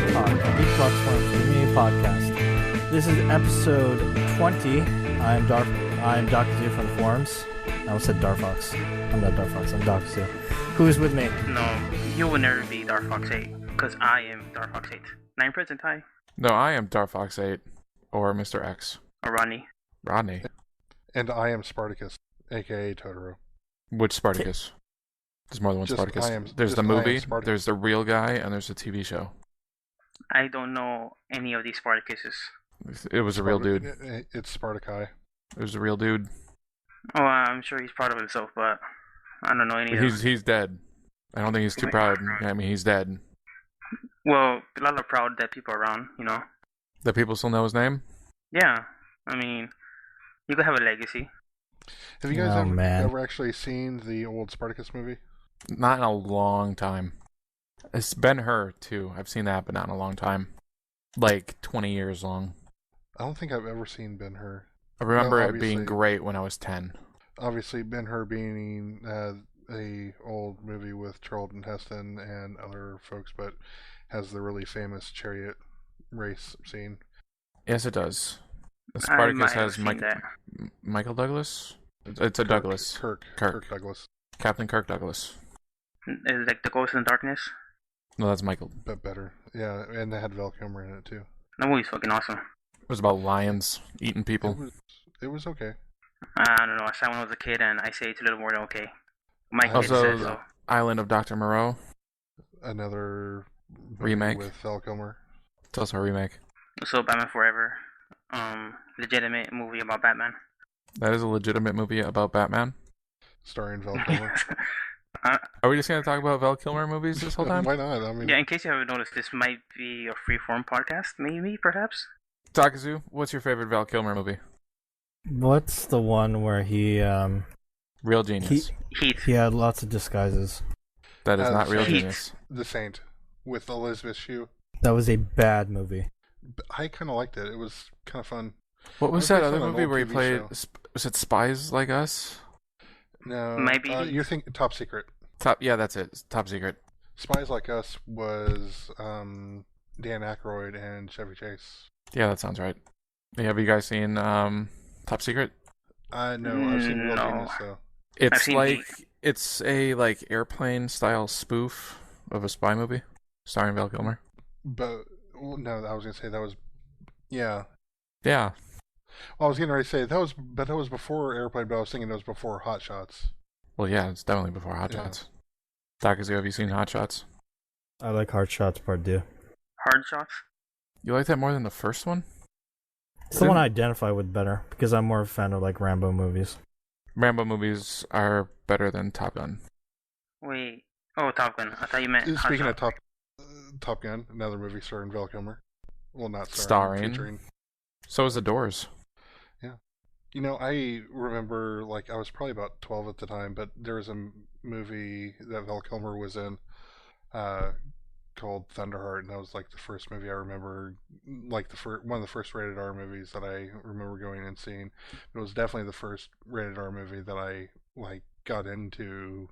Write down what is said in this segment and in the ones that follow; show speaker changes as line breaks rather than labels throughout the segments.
Talk, a Moviebox Forums Community Podcast. This is episode 20. I'm Dakazu from the forums. I almost said Darfox. I'm not Darfox, I'm Dakazu. Who is with me?
No, you will never be Darfox 8, because I am Darfox 8. 9 present Ty.
No, I am Darfox 8, or Mr. X.
Or Rodney.
Rodney.
And I am Spartacus, aka Totoro.
Which Spartacus? There's more than one Spartacus. There's the movie, there's the real guy, and there's the TV show.
I don't know any of these Spartacuses.
It was a real dude.
It's Spartacus.
It was a real dude.
Oh, I'm sure he's proud of himself, but I don't know any of them.
He's dead. I don't think he's too proud. I mean, he's dead.
Well, a lot of proud dead people around, you know.
The people still know his name?
Yeah. I mean, you could have a legacy.
Have you guys ever actually seen the old Spartacus movie?
Not in a long time. It's Ben-Hur, too. I've seen that, but not in a long time. Like, 20 years long.
I don't think I've ever seen Ben-Hur.
I remember it being great when I was 10.
Obviously, Ben-Hur being a old movie with Charlton Heston and other folks, but has the really famous chariot race scene.
Yes, it does. Spartacus has Michael Douglas? It's a Douglas.
Kirk Douglas.
Captain
Kirk Douglas.
Is it like The Ghost in the Darkness?
No, that's Michael.
But better. Yeah, and they had Val Kilmer in it, too.
That movie's fucking awesome.
It was about lions eating people.
It was okay.
I don't know. I saw it when I was a kid, and I say it's a little more than okay. My kid
also,
says so.
Island of Dr. Moreau.
Another
remake
with Val Kilmer.
It's also a remake.
So Batman Forever. Legitimate movie about Batman.
That is a legitimate movie about Batman?
Starring Val Kilmer.
Are we just going to talk about Val Kilmer movies this whole time?
Why not? I mean,
yeah, in case you haven't noticed, this might be a freeform podcast, maybe, perhaps.
Dakazu, what's your favorite Val Kilmer movie?
What's the one where he,
Real Genius.
Heat.
He had lots of disguises.
That is not Real
Heat.
Genius.
The Saint with Elizabeth Shue.
That was a bad movie.
I kind of liked it. It was kind of fun.
What was that other movie where he played? Was it Spies Like Us?
No.
Maybe.
You're thinking Top Secret.
Yeah, that's it. Top Secret.
Spies Like Us was Dan Aykroyd and Chevy Chase.
Yeah, that sounds right. Yeah, have you guys seen Top Secret?
No, I've seen Real Genius though.
It's a airplane style spoof of a spy movie starring Val Kilmer.
But no, I was gonna say that was, yeah.
Yeah.
Well, I was getting ready to say that was before Airplane, but I was thinking it was before Hot Shots.
Well, yeah, it's definitely before Hot Shots. Dakazu, have you seen Hot Shots?
I like Hard Shots Part 2.
Hard Shots?
You like that more than the first one?
It's the one I identify with better, because I'm more of a fan of Rambo movies.
Rambo movies are better than Top Gun.
Wait. Oh, Top Gun. I thought you meant Hot
Speaking
Shots.
of Top Gun, another movie starring Val Kilmer. Well, not
starring.
Featuring.
So is The Doors.
Yeah. You know, I remember, I was probably about 12 at the time, but there was a movie that Val Kilmer was in called Thunderheart, and that was, the first movie I remember, one of the first rated R movies that I remember going and seeing. It was definitely the first rated R movie that I, got into,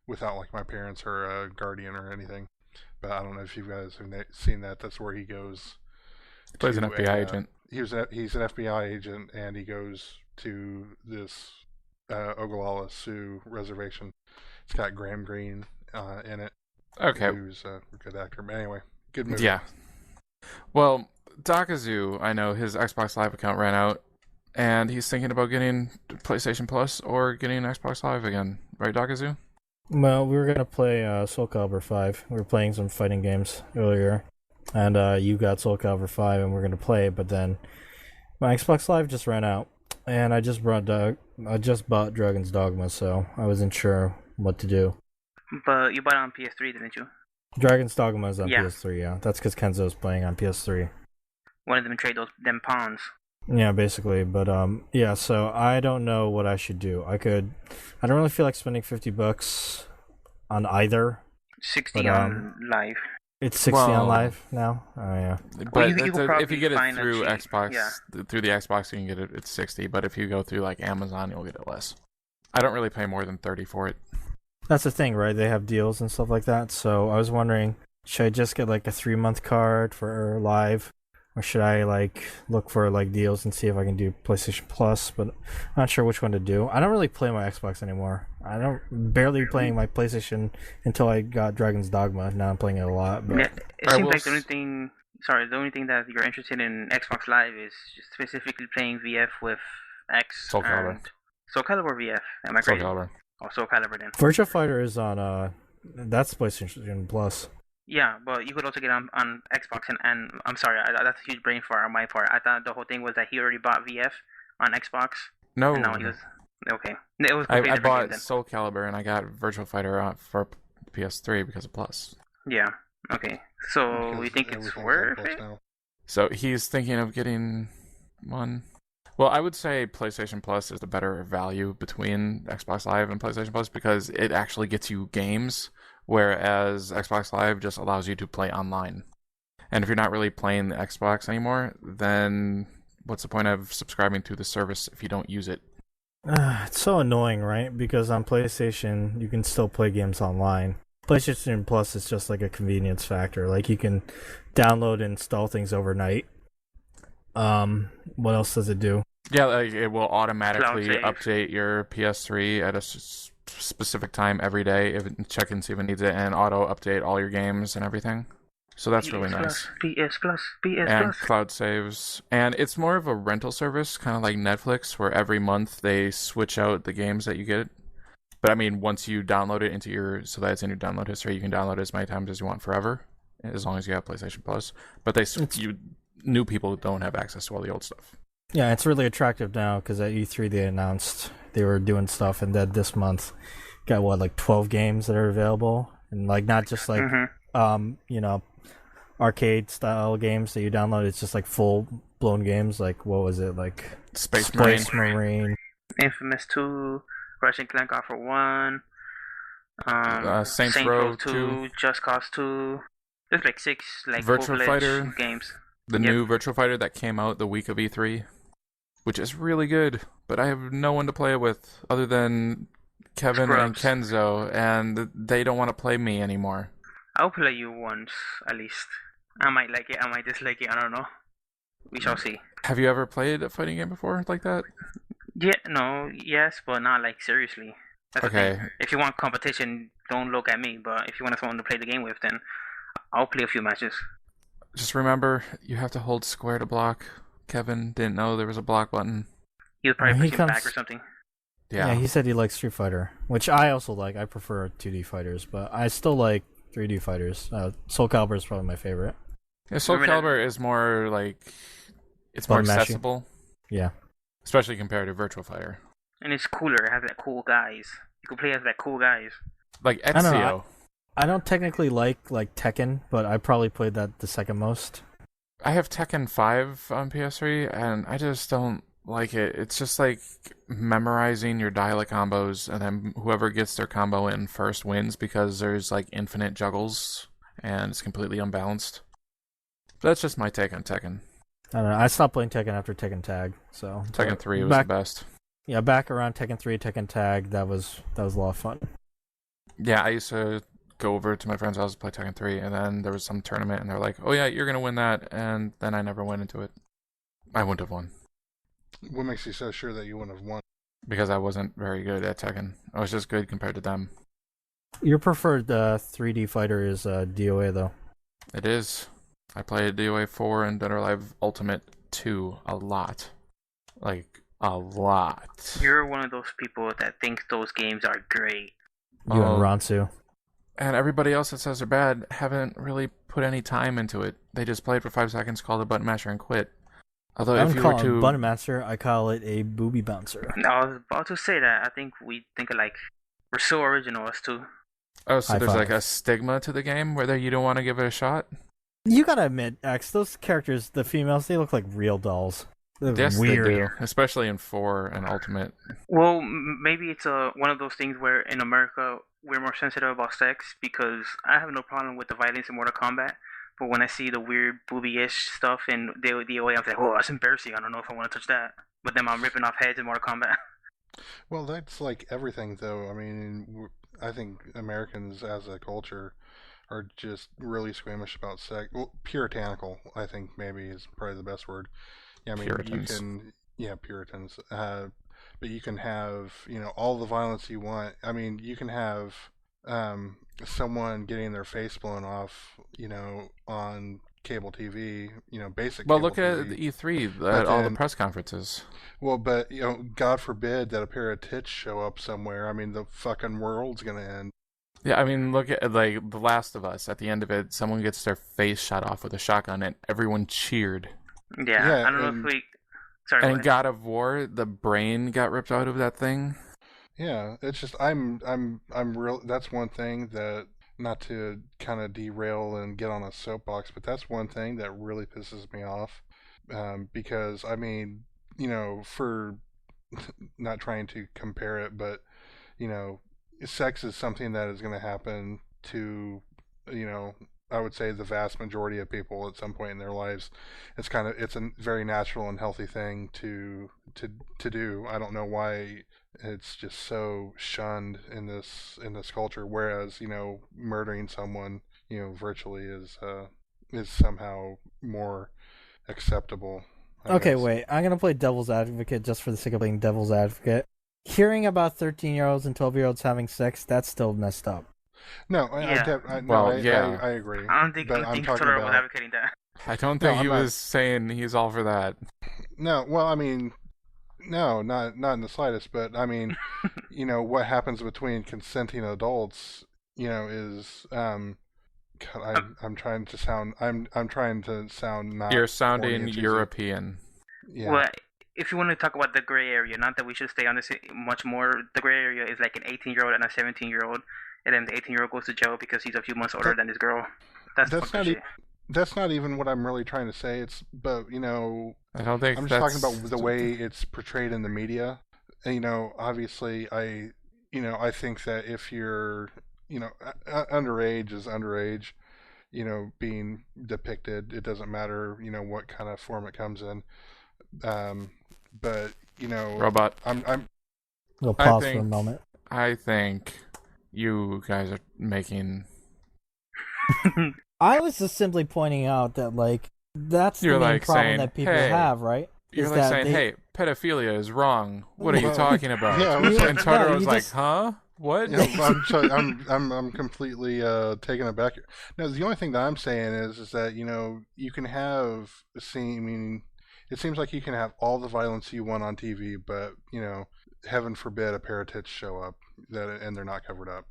without, my parents or a guardian or anything. But I don't know if you guys have seen that. That's where he goes.
He plays an FBI agent.
He's an FBI agent, and he goes to this Ogallala Sioux reservation. It's got Graham Greene in it.
Okay.
Who's a good actor. But anyway, good movie.
Yeah. Well, Dakazu, I know his Xbox Live account ran out, and he's thinking about getting PlayStation Plus or getting Xbox Live again. Right, Dakazu?
Well, we were going to play Soul Calibur 5. We were playing some fighting games earlier. And you got Soul Calibur 5 and we're going to play it, but then my Xbox Live just ran out. And I just bought Dragon's Dogma, so I wasn't sure what to do.
But you bought it on PS3, didn't you?
Dragon's Dogma is on PS3, yeah. That's because Kenzo's playing on PS3.
One of them trade them pawns.
Yeah, basically. But, yeah, so I don't know what I should do. I don't really feel like spending $50 on either.
60 on Live.
It's 60 on Live now? Oh, yeah.
But if you get it through Xbox, through the Xbox, you can get it at 60. But if you go through, Amazon, you'll get it less. I don't really pay more than 30 for it.
That's the thing, right? They have deals and stuff like that. So I was wondering, should I just get like a 3-month card for live, or should I like look for like deals and see if I can do PlayStation Plus? But I'm not sure which one to do. I don't really play my Xbox anymore. I don't barely playing my PlayStation until I got Dragon's Dogma. Now I'm playing it a lot. But
Yeah, it seems like the only thing. Sorry, the only thing that you're interested in Xbox Live is just specifically playing VF with X
Soul Calibur.
and Soul Calibur VF. Am I
Soul
crazy?
Calibur.
Oh, Soul Calibur then.
Virtua Fighter is on that's PlayStation Plus.
Yeah, but you could also get on Xbox and I'm sorry, that's a huge brain fart on my part. I thought the whole thing was that he already bought VF on Xbox.
No,
And now he was okay. It was
I
completely different game
bought
then.
Soul Calibur and I got Virtual Fighter for PS3 because of Plus.
Yeah. Okay. So
Because
we think it's
everything's on
worth
Plus
it?
now.
So he's thinking of getting one. Well, I would say PlayStation Plus is the better value between Xbox Live and PlayStation Plus because it actually gets you games, whereas Xbox Live just allows you to play online. And if you're not really playing the Xbox anymore, then what's the point of subscribing to the service if you don't use it?
It's so annoying, right? Because on PlayStation, you can still play games online. PlayStation Plus is just like a convenience factor. Like you can download and install things overnight. What else does it do?
Yeah, like it will automatically
Cloud save.
update your PS3 at a specific time every day, if check and see if it needs it, and auto update all your games and everything. So that's really nice.
PS Plus, PS
And
Plus.
cloud saves. And it's more of a rental service, kind of like Netflix, where every month they switch out the games that you get. But I mean, once you download it into so that it's in your download history, you can download it as many times as you want forever, as long as you have PlayStation Plus. But new people don't have access to all the old stuff.
Yeah, it's really attractive now because at E3 they announced they were doing stuff, and that this month got like 12 games that are available, and like not just like arcade style games that you download. It's just like full blown games. Like what was it like?
Space
Marine.
Infamous 2, Russian Clank Offer 1,
Saints
Saints
Row
Row 2,
2,
Just Cause 2. There's like 6 like
Virtua
full-fledged
Fighter.
games.
the new Virtual Fighter that came out the week of E3, which is really good, but I have no one to play it with other than Kevin and
Scrubs.
Kenzo, and they don't want to play me anymore.
I'll play you once, at least. I might like it, I might dislike it, I don't know. We shall see.
Have you ever played a fighting game before like that?
Yeah, no, yes, but not like seriously. That's the
Okay.
thing. If you want competition, don't look at me, but if you want someone to play the game with, then I'll play a few matches.
Just remember, you have to hold square to block. Kevin didn't know there was a block button.
He'll probably
When he
push him back
comes-
or something.
Yeah.
He said he likes Street Fighter, which I also like. I prefer 2D fighters, but I still like 3D fighters. Soul Calibur is probably my favorite.
Soul
Remember
Calibur is more like... It's more
Button mashing.
accessible,
Yeah.
especially compared to Virtual Fighter.
And it's cooler, it has like cool guys. You can play as like cool guys.
Like
don't know,
Ezio.
I don't technically like Tekken, but I probably played that the second most.
I have Tekken 5 on PS3, and I just don't like it. It's just like memorizing your dialect combos, and then whoever gets their combo in first wins because there's like infinite juggles, and it's completely unbalanced. That's just my take on Tekken.
I don't know. I stopped playing Tekken after Tekken Tag, so
Tekken 3 was
back,
the best.
Yeah, back around Tekken 3, Tekken Tag, that was a lot of fun.
Yeah, I used to go over to my friend's house to play Tekken 3, and then there was some tournament, and they're like, oh yeah, you're going to win that, and then I never went into it. I wouldn't have won,
What makes you so sure that you wouldn't have won?
because I wasn't very good at Tekken. I was just good compared to them.
Your preferred 3D fighter is DOA, though.
It is. I played DOA 4 and Dead or Alive Ultimate 2 a lot. Like, a lot.
You're one of those people that think those games are great.
You
Oh.
and Ransu.
And everybody else that says they're bad haven't really put any time into it. They just play it for 5 seconds, call the button masher, and quit. Although
I
if
don't
you
call
were
it
to...
Button Master, I call it a booby bouncer.
I was about to say that. I think we think alike. We're so original, us two.
Oh, so
High
there's like
five.
a stigma to the game where you don't want to give it a shot?
You gotta admit, X, those characters, the females, they look like real dolls. They look
Yes,
weird.
they do. Especially in 4 and Ultimate.
Well, maybe it's one of those things where in America we're more sensitive about sex because I have no problem with the violence in Mortal Kombat. But when I see the weird booby-ish stuff in DOA, I'm like, oh, that's embarrassing. I don't know if I want to touch that. But then I'm ripping off heads in Mortal Kombat.
Well, that's like everything, though. I mean, I think Americans as a culture are just really squeamish about sex. Well, puritanical, I think maybe is probably the best word. Yeah, I mean, you
Puritans.
can, yeah, Puritans. But you can have, all the violence you want. I mean, you can have someone getting their face blown off, on cable TV, basic
Well,
cable
look at
TV.
the E3,
But
at all the
then,
press conferences.
well, but God forbid that a pair of tits show up somewhere. I mean, the fucking world's gonna end.
Yeah, I mean, look at like The Last of Us. At the end of it, someone gets their face shot off with a shotgun, and everyone cheered.
Yeah,
Yeah,
I don't know if
and
we. Sorry,
And
go
in
ahead.
God of War, the brain got ripped out of that thing.
yeah, it's just I'm real. That's one thing that, not to kind of derail and get on a soapbox, but that's one thing that really pisses me off. Because I mean, for not trying to compare it, but you know, sex is something that is going to happen to, you know, I would say the vast majority of people at some point in their lives. It's a very natural and healthy thing to do. I don't know why it's just so shunned in this culture. Whereas murdering someone virtually is somehow more acceptable, I
Okay,
guess.
wait. I'm gonna play devil's advocate just for the sake of playing devil's advocate. Hearing about 13-year-olds and 12-year-olds having sex, that's still messed up.
No,
Yeah,
no,
Well, yeah.
I agree.
I
But
don't
I'm
think
talking
Totoro was
about
advocating that.
I don't
no,
think he
I'm not.
was saying he's all for that.
No, well, I mean, no, not in the slightest. But I mean, what happens between consenting adults, is God, I'm trying to sound not
You're
horny
sounding
and cheesy.
European.
Yeah,
Well, if you want to talk about the gray area, not that we should stay on this much more, the gray area is like an 18-year-old and a 17-year-old, and then the 18-year-old goes to jail because he's a few months older
that
than this girl. That's
that's
fucked up
not even
shit.
that's not even what I'm really trying to say. But
I don't think
I'm just talking
that's.
about the way it's portrayed in the media. And, obviously, I think that if you're, underage is underage, being depicted. It doesn't matter, what kind of form it comes in. Um, but
Robot.
I'm
We'll
I
pause for a
think.
moment.
I think you guys are making.
I was just simply pointing out that, like, that's the
You're
main
like
problem
saying,
that people
hey.
have, right?
You're
Is
like
that
saying,
they,
hey, pedophilia is wrong. What are you
Well,
talking about?
yeah,
You-
And
no,
Totoro's
you
like,
just-
huh? What?
I'm sorry, I'm completely taken aback here. No, the only thing that I'm saying is that you can have seeming. It seems like you can have all the violence you want on TV, but heaven forbid a pair of tits show up and they're not covered up.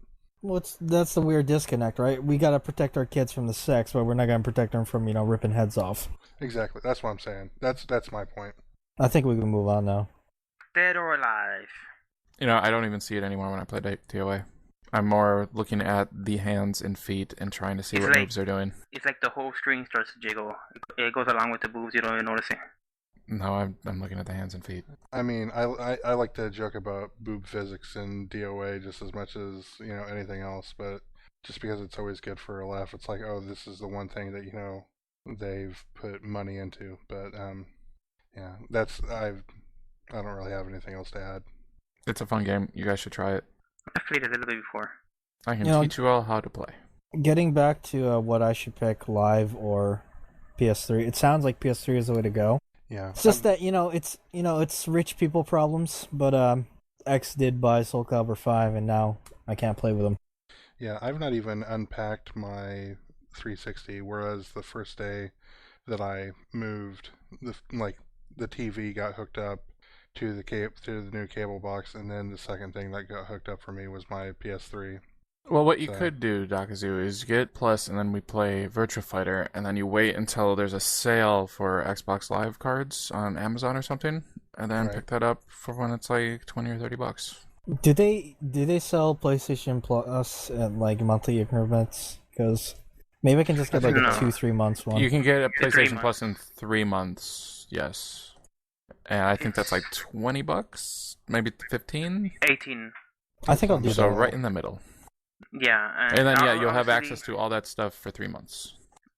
that's the weird disconnect, right? We gotta protect our kids from the sex, but we're not gonna protect them from, ripping heads off.
Exactly, that's what I'm saying. That's my point.
I think we can move on now.
Dead or alive.
I don't even see it anymore when I play TOA. I'm more looking at the hands and feet and trying to see
It's
what
like-
moves they're doing.
It's like the whole screen starts to jiggle. It goes along with the boobs. You don't even notice it.
No, I'm looking at the hands and feet.
I mean, I like to joke about boob physics in DOA just as much as anything else, but just because it's always good for a laugh, it's like, oh, this is the one thing that they've put money into. But yeah, I don't really have anything else to add.
It's a fun game. You guys should try it.
I've played it a little bit before.
I can
You know-
teach you all how to play.
Getting back to what I should pick, live or PS3. It sounds like PS3 is the way to go.
Yeah,
It's just that it's rich people problems. But X did buy Soul Calibur 5, and now I can't play with him.
yeah, I've not even unpacked my 360. Whereas the first day that I moved, the TV got hooked up to the new cable box, and then the second thing that got hooked up for me was my PS3.
Well, what you
So-
could do, Dakazu, is get Plus, and then we play Virtua Fighter, and then you wait until there's a sale for Xbox Live cards on Amazon or something, and then
Right.
pick that up for when it's like $20 or $30.
Do they sell PlayStation Plus at like monthly increments? Because maybe I can just get like
No.
a 2-3 months one.
You can get a
For 3
PlayStation Plus in 3 months, yes. And I think that's like $20, maybe 15.
18.
I think I'll do
So
that.
right in the middle.
Yeah.
And then
I'll-
you'll have
obviously-
access to all that stuff for 3 months.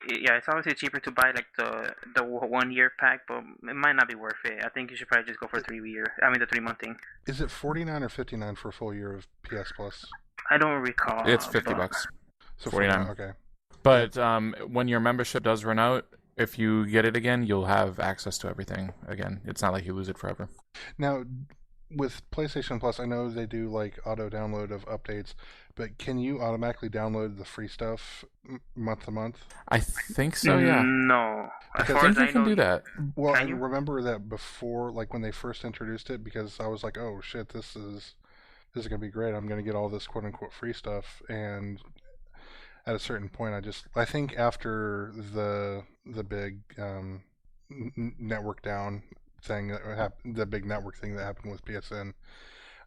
Yeah, it's obviously cheaper to buy like the 1 year pack, but it might not be worth it. I think you should probably just go for the 3-month thing.
Is it 49 or 59 for a full year of PS Plus?
I don't recall.
It's $50.
but-
So
49.
Okay.
But when your membership does run out, if you get it again, you'll have access to everything again. It's not like you lose it forever.
Now, with PlayStation Plus, I know they do like auto download of updates, but can you automatically download the free stuff month to month?
I think so, yeah.
No. As
Because
I
far
think
as
you
I
can
know,
do that.
Well, I
Can you?
remember that before, like when they first introduced it, because I was like, "Oh shit, this is gonna be great. I'm gonna get all this quote unquote free stuff." And at a certain point, I think after the big network down thing that happened, the big network thing that happened with PSN,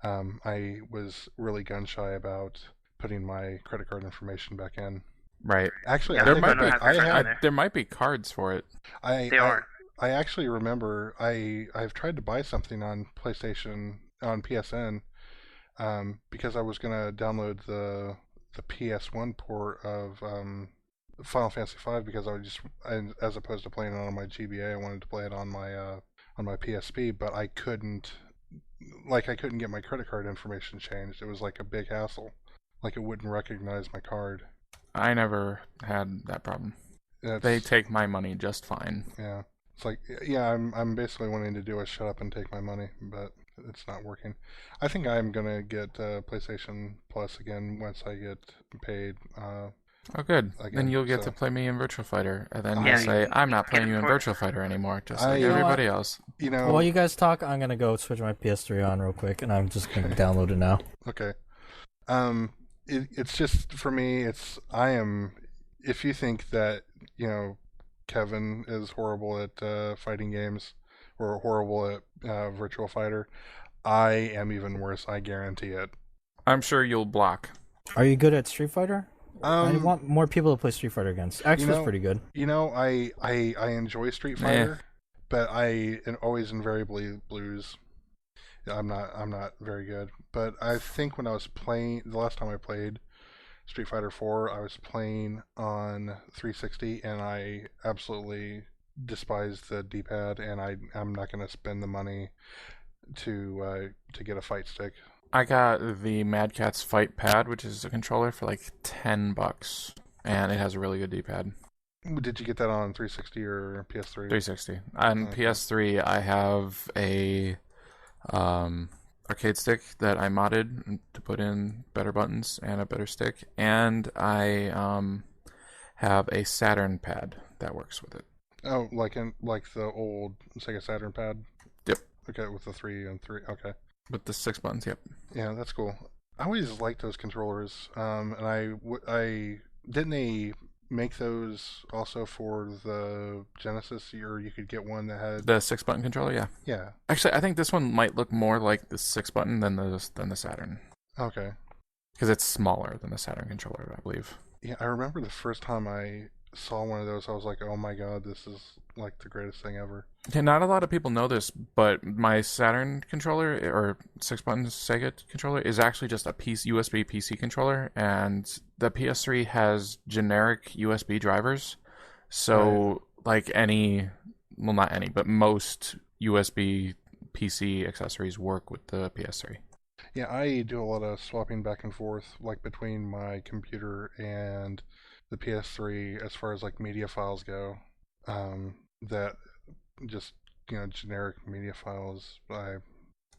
I was really gun shy about putting my credit card information back in.
Right.
Actually,
Yeah,
I
There
think
might be.
have your card in there.
There might be cards for it.
They are.
I actually remember I've tried to buy something on PlayStation on PSN because I was gonna download the PS1 port of Final Fantasy V because as opposed to playing it on my GBA, I wanted to play it on my PSP, but I couldn't get my credit card information changed. It was like a big hassle. Like it wouldn't recognize my card.
I never had that problem. They take my money just fine.
Yeah. It's like, yeah, I'm basically wanting to do a shut up and take my money, but it's not working. I think I'm gonna get PlayStation Plus again once I get paid.
Oh, good.
Again,
Then you'll get
so-
to play me in Virtua Fighter, and then
Yeah,
you'll say, "I'm not
get
playing
it
you in
for-
Virtua Fighter anymore," just
I-
like
You know
everybody else.
You know,
While you guys talk, I'm gonna go switch my PS3 on real quick, and I'm just gonna download it now.
okay. It's just for me. I am. If you think that Kevin is horrible at fighting games or horrible at Virtual Fighter, I am even worse. I guarantee it.
I'm sure you'll block.
Are you good at Street Fighter? I
Um,
want more people to play Street Fighter against. Actually, it's pretty good.
I enjoy Street Fighter, but I always invariably lose. I'm not very good. But I think when I was playing the last time I played Street Fighter 4, I was playing on 360, and I absolutely despise the D-pad, and I'm not going to spend the money to get a fight stick.
I got the Mad Catz Fight Pad, which is a controller for like $10, and it has a really good D-pad.
Did you get that on 360 or PS3?
360. On
Okay.
PS3, I have a arcade stick that I modded to put in better buttons and a better stick, and I have a Saturn pad that works with it.
Oh, like the old Sega Saturn pad?
Yep.
Okay, with the 3 and 3. Okay.
With the 6 buttons, yep.
Yeah, that's cool. I always liked those controllers. And I didn't they make those also for the Genesis, or you could get one that had
The 6-button controller, yeah.
yeah.
Actually, I think this one might look more like the 6-button than the Saturn,
Okay.
because it's smaller than the Saturn controller, I believe.
Yeah, I remember the first time I saw one of those, I was like, "Oh my god, this is like the greatest thing ever."
Yeah, not a lot of people know this, but my Saturn controller or 6-button Sega controller is actually just a USB PC controller, and the PS3 has generic USB drivers. So, like not any, but most USB PC accessories work with the PS3.
Yeah, I do a lot of swapping back and forth, like between my computer and the PS3, as far as like media files go. That just generic media files.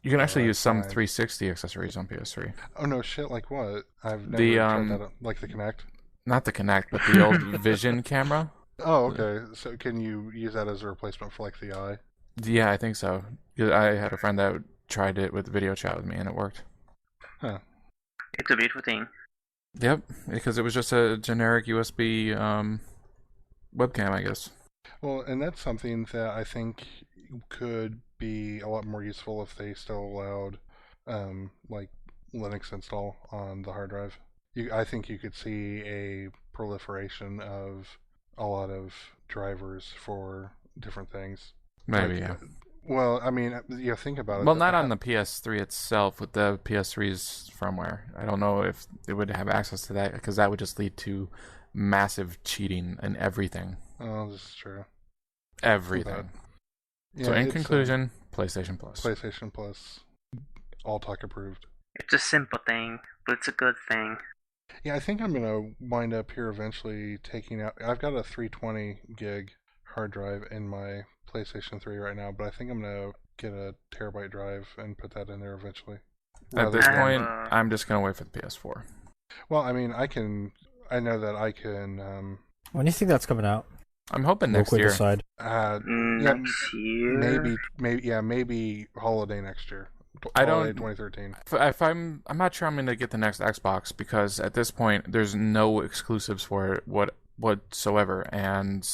You can actually use some
fine.
360 accessories on PS3.
Oh no, shit! Like what? I've never
The,
tried that. Like the Kinect.
Not the Kinect, but the old Vision camera.
Oh, okay. So can you use that as a replacement for like the eye?
Yeah, I think so. 'Cause I had a friend that tried it with video chat with me, and it worked.
Huh.
It's a beautiful thing.
Yep, because it was just a generic USB webcam, I guess.
Well, and that's something that I think could be a lot more useful if they still allowed, like Linux install on the hard drive. I think you could see a proliferation of a lot of drivers for different things.
Maybe,
Like,
yeah.
Well, I mean, think about it.
Well, not on the PS3 itself, with the PS3's firmware. I don't know if it would have access to that, because that would just lead to massive cheating and everything.
Oh, this is true.
Everything.
Yeah,
So in
it's,
conclusion, PlayStation Plus.
PlayStation Plus, all talk approved.
It's a simple thing, but it's a good thing.
Yeah, I think I'm gonna wind up here eventually taking out. I've got a 320 gig hard drive in my PlayStation 3 right now, but I think I'm gonna get a terabyte drive and put that in there eventually.
At
Rather
this
I have
point,
than,
a
I'm just gonna wait for the PS4.
well, I mean, I can. I know that I can.
When do you think that's coming out?
I'm hoping
We'll
next
quick
year.
decide.
Yeah,
next year.
maybe holiday next year.
I
Holiday
don't.
2013.
If I'm not sure I'm gonna get the next Xbox because at this point there's no exclusives for it whatsoever, and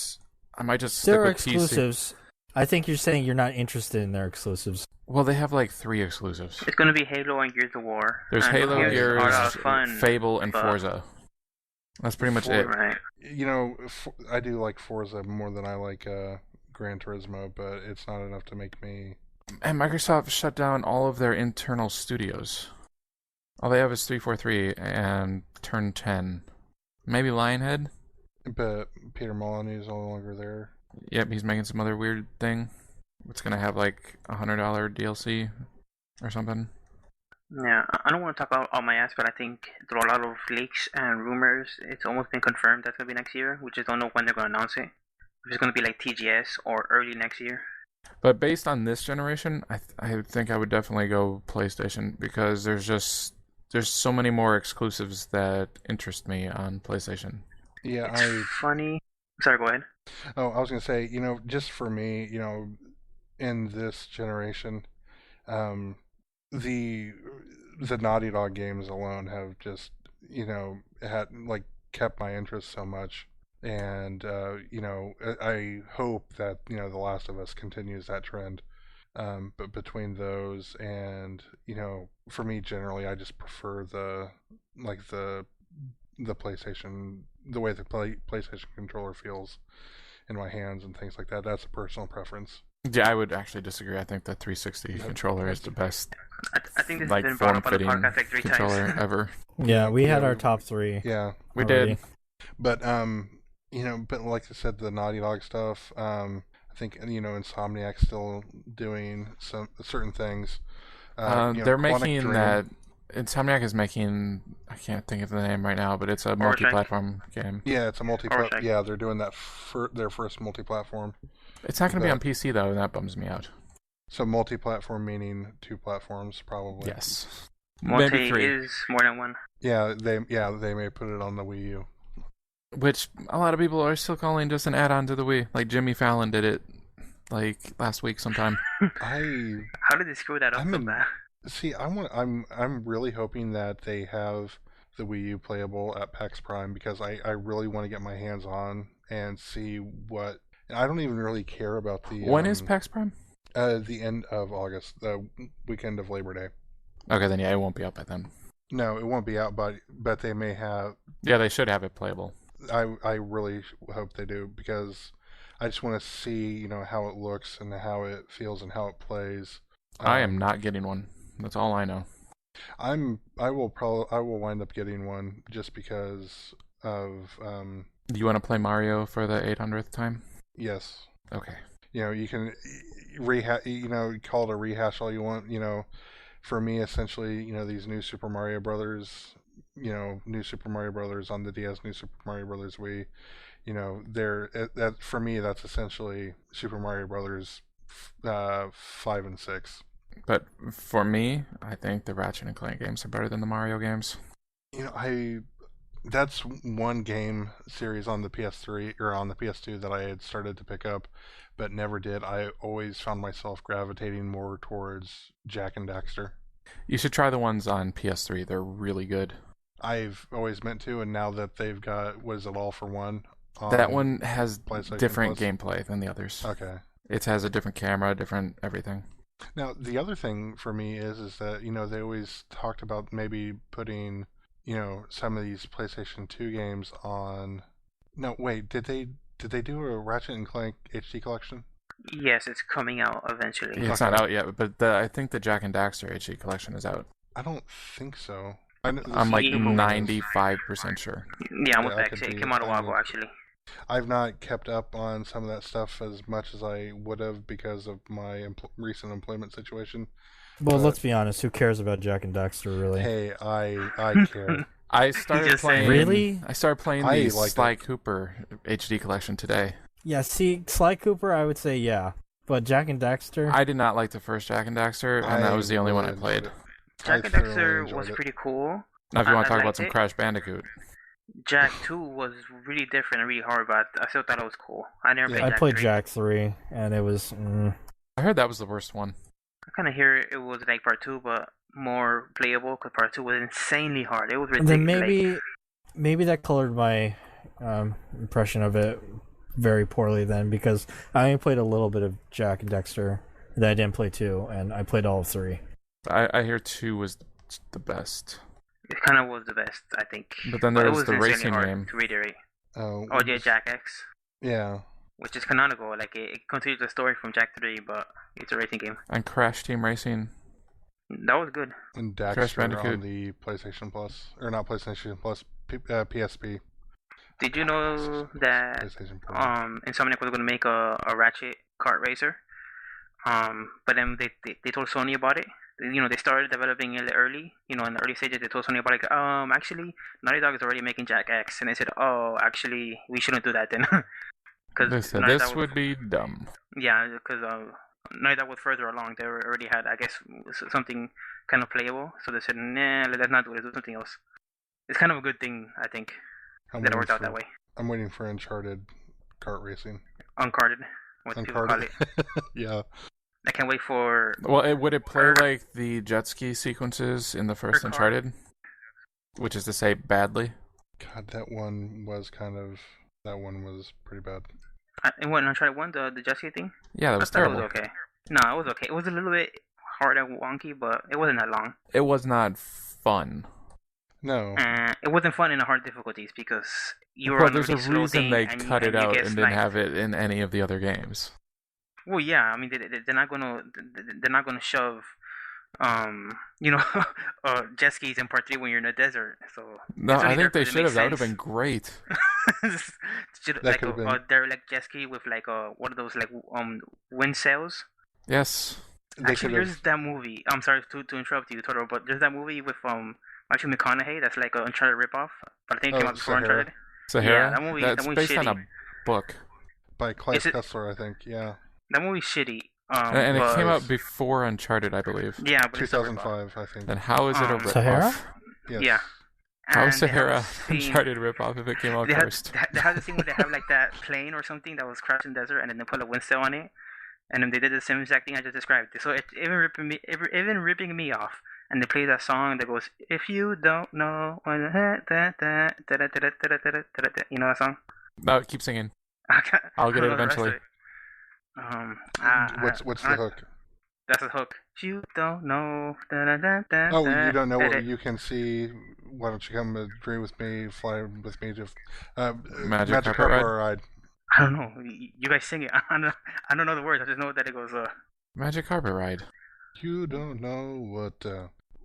I might just stick
There are
with PC.
exclusives. I think you're saying you're not interested in their exclusives.
Well, they have like 3 exclusives.
It's gonna be Halo and Gears of War.
There's
and
Halo,
Gears are a lot
Gears,
of fun,
Fable, and
but-
Forza. That's pretty much it.
Right.
You know, I do like Forza more than I like Gran Turismo, but it's not enough to make me.
And Microsoft shut down all of their internal studios. All they have is 343 and Turn 10. Maybe Lionhead?
But Peter Molyneux is no longer there.
Yep, he's making some other weird thing. It's gonna have like $100 DLC or something.
Yeah, I don't want to talk about all my ass, but I think through a lot of leaks and rumors, it's almost been confirmed that's gonna be next year. We just don't know when they're gonna announce it. If it's gonna be like TGS or early next year.
But based on this generation, I think I would definitely go PlayStation because there's so many more exclusives that interest me on PlayStation.
Yeah,
It's funny. Sorry, go ahead.
Oh, I was gonna say, just for me, in this generation, um, the Naughty Dog games alone have just, had like kept my interest so much, and I hope that The Last of Us continues that trend. But between those and for me generally, I just prefer the PlayStation, the way the PlayStation controller feels in my hands and things like that. That's a personal preference.
Yeah, I would actually disagree. I think the 360 controller is the best,
I think this has
like,
been brought up on the
form-fitting
podcast like 3
controller
times.
ever.
Yeah, we had our top 3.
Yeah,
We
already.
did.
but but like I said, the Naughty Dog stuff. I think Insomniac's still doing some certain things.
They're
Quantic
making
Dream.
that. Insomniac is making. I can't think of the name right now, but it's a multi-platform game.
Yeah, it's a
Rorschach.
Yeah, they're doing that for their first multi-platform.
It's not going to be
But-
on PC though, and that bums me out.
So multi-platform meaning 2 platforms, probably.
Yes,
Multi
maybe 3.
is more than one.
Yeah, they may put it on the Wii U.
Which a lot of people are still calling just an add-on to the Wii. Like Jimmy Fallon did it, like last week sometime.
How did they screw that up
I'm
so
in-
bad?
See, I'm really hoping that they have the Wii U playable at PAX Prime because I really want to get my hands on and see what. I don't even really care about the.
When is PAX Prime?
The end of August, the weekend of Labor Day.
Okay, then yeah, it won't be out by then.
No, it won't be out, but they may have.
Yeah, they should have it playable.
I really hope they do because I just want to see how it looks and how it feels and how it plays.
I am not getting one. That's all I know.
I will wind up getting one just because of
Do you want to play Mario for the 800th time?
yes.
Okay.
You can call it a rehash all you want. For me, essentially, these new Super Mario Brothers, new Super Mario Brothers on the DS, new Super Mario Brothers Wii, that for me, that's essentially Super Mario Brothers 5 and 6.
But for me, I think the Ratchet and Clank games are better than the Mario games.
That's one game series on the PS3 or on the PS2 that I had started to pick up, but never did. I always found myself gravitating more towards Jack and Daxter.
You should try the ones on PS3. They're really good.
I've always meant to, and now that they've got, was it All for One?
That one has
PlayStation
different
Plus?
gameplay than the others.
Okay.
It has a different camera, different everything.
Now, the other thing for me is that, they always talked about maybe putting, some of these PlayStation 2 games on. No, wait, did they do a Ratchet and Clank HD collection?
Yes, it's coming out eventually.
It's not out yet, but I think the Jack and Daxter HD collection is out.
I don't think so.
I'm like
Evil
95% sure.
Yeah, I'm with
Yeah, I
Bex.
could
It
be-
came out a
I
while
mean-
ago, actually.
I've not kept up on some of that stuff as much as I would have because of my recent employment situation.
Well,
But-
let's be honest. Who cares about Jack and Daxter, really?
Hey, I care.
I started
just saying.
playing.
Really?
I started playing
I
the
liked
Sly
it.
Cooper HD collection today.
Yeah, see, Sly Cooper, I would say yeah. But Jack and Daxter,
I did not like the first Jack and Daxter, and that was the only one I played.
Jack and
thoroughly
Dexter
enjoyed
was
it.
pretty cool.
Now, if you want
I
to talk about
liked
some
it.
Crash Bandicoot,
Jack 2 was really different and really hard, but I still thought it was cool. I never
Yeah.
played
I
Jack
played
3.
Jack 3, and it was.
I heard that was the worst one.
I kind of hear it was like part 2, but more playable because part 2 was insanely hard. It was
And
ridiculous.
then maybe that colored my impression of it very poorly then, because I only played a little bit of Jack and Dexter, and I didn't play 2, and I played all of 3.
I hear 2 was the best.
It kind of was the best, I think.
But then
it
there was
was
the
insanely
racing
hard
game.
to reiterate.
Oh,
Oh yeah, Jack X,
Yeah.
which is canonical. Like it continues the story from Jack 3, but it's a racing game.
And Crash Team Racing.
That was good.
And
Crash
Daxter
Bandicoot.
on the PlayStation Plus, or not PlayStation Plus, PSP.
Did you know that
PlayStation Pro.
Insomniac was going to make a Ratchet kart racer? But then they told Sony about it. You know, they started developing it early. You know, in the early stages, they told Sony about it. Actually, Naughty Dog is already making Jack X, and they said, oh, actually, we shouldn't do that then.
They said this would be dumb.
Yeah, because Naughty Dog was further along. They already had, I guess, something kind of playable. So they said, nah, let's not do it. Let's do something else. It's kind of a good thing, I think,
I'm
that it
waiting
worked out
for-
that way.
I'm waiting for Uncharted kart racing.
Uncarded, what people call
Uncharted.
it.
Yeah.
I can't wait for.
Well, would it play like the jet ski sequences in the first
Car.
Uncharted? Which is to say, badly.
God, that one was pretty bad.
And what Uncharted 1, the Jesse thing?
Yeah, that was
I thought
terrible.
it was okay. No, it was okay. It was a little bit hard and wonky, but it wasn't that long.
It was not fun.
No.
It wasn't fun in the hard difficulties because you were
Well,
on a
there's
really
a
slow
reason
thing
they
and
cut it
you
out
get
and didn't
sniped.
have it in any of the other games.
Well, yeah, I mean they're not gonna shove you know jet skis in part 3 when you're in the desert. So
No,
it's
I
only there
think they
because it
should have.
makes
That would have
sense.
been great.
Should,
That
like
could've been-
a derelict jet ski with like one of those like wind sails.
Yes.
They
Actually,
could've-
there's that movie. I'm sorry to interrupt you, Totoro, but there's that movie with Matthew McConaughey that's like an Uncharted ripoff, but I think it came out before
Sahara.
Uncharted.
Sahara.
Yeah, that movie-
That's
that movie's
based on a
shitty.
book,
By Clive
Is it-
Kessler, I think. Yeah.
That movie's shitty.
and it came
but-
out before Uncharted, I believe.
Yeah, but it's a ripoff.
2005, I think.
Then how is it a ripoff?
Sahara?
Yes.
Yeah.
How is
And they have
Sahara
a scene-
Uncharted ripoff if it came out
They had,
first?
they had the scene where they have like that plane or something that was crashed in the desert, and then they put a wind sail on it, and then they did the same exact thing I just described. So it's even ripping me off. And they play that song that goes, "If you don't know," you know that song?
No, keep singing.
I
I'll get
don't
it
know the rest of
eventually.
it.
What's the hook?
That's the hook. You don't know.
Oh, you don't know what you can see. Why don't you come agree with me, fly with me to
Magic Carpet Ride?
Ride?
I don't know. You guys sing it. I don't know the words. I just know that it goes.
Magic Carpet Ride.
You don't know what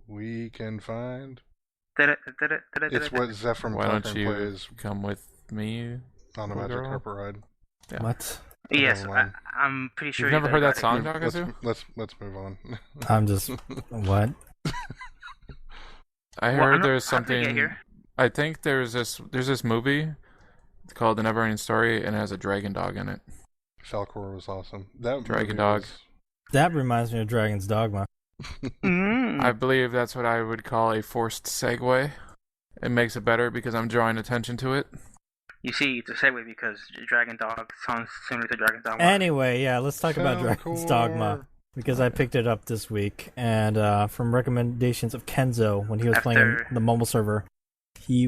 we can find. It's what Zeph from
Why don't
Conquering
you
plays
come with me?
on a
little
Magic
girl?
Carpet Ride.
Yeah.
What?
Yes,
Never mind.
I'm pretty sure.
You've never
you
heard
guys
that
got
song,
it.
Dakazu?
Let's move on.
I'm just what?
I
Well,
heard
how
there's
did we get
something.
here?
I think there's this movie called The Neverending Story, and it has a dragon dog in it.
Falcor was awesome. That
Dragon
movie
Dog.
That reminds me of Dragon's Dogma.
Mm.
I believe that's what I would call a forced segue. It makes it better because I'm drawing attention to it.
You see, it's a segue because Dragon Dog sounds similar to Dragon Dog.
Anyway, yeah, let's talk about Dragon's
Falcor.
Dogma, because I picked it up this week, and from recommendations of Kenzo when he was playing
After-
the mobile server, he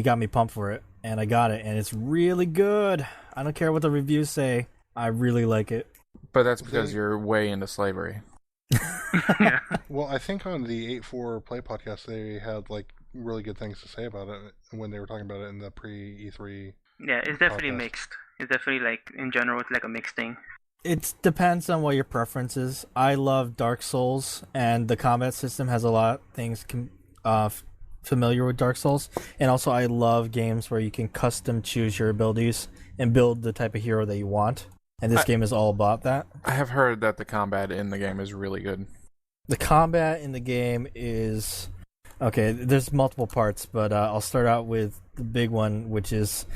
got me pumped for it, and I got it, and it's really good. I don't care what the reviews say. I really like it.
But that's because you're way into slavery.
Yeah.
Well, I think on the 8-4 Play podcast, they had like really good things to say about it when they were talking about it in the pre-E3.
Yeah, it's definitely
Podcast.
mixed. It's definitely like in general, it's like a mixed thing.
It depends on what your preference is. I love Dark Souls, and the combat system has a lot of things familiar with Dark Souls. And also, I love games where you can custom choose your abilities and build the type of hero that you want. And this game is all about that.
I have heard that the combat in the game is really good.
The combat in the game is Okay, there's multiple parts, but I'll start out with the big one, which is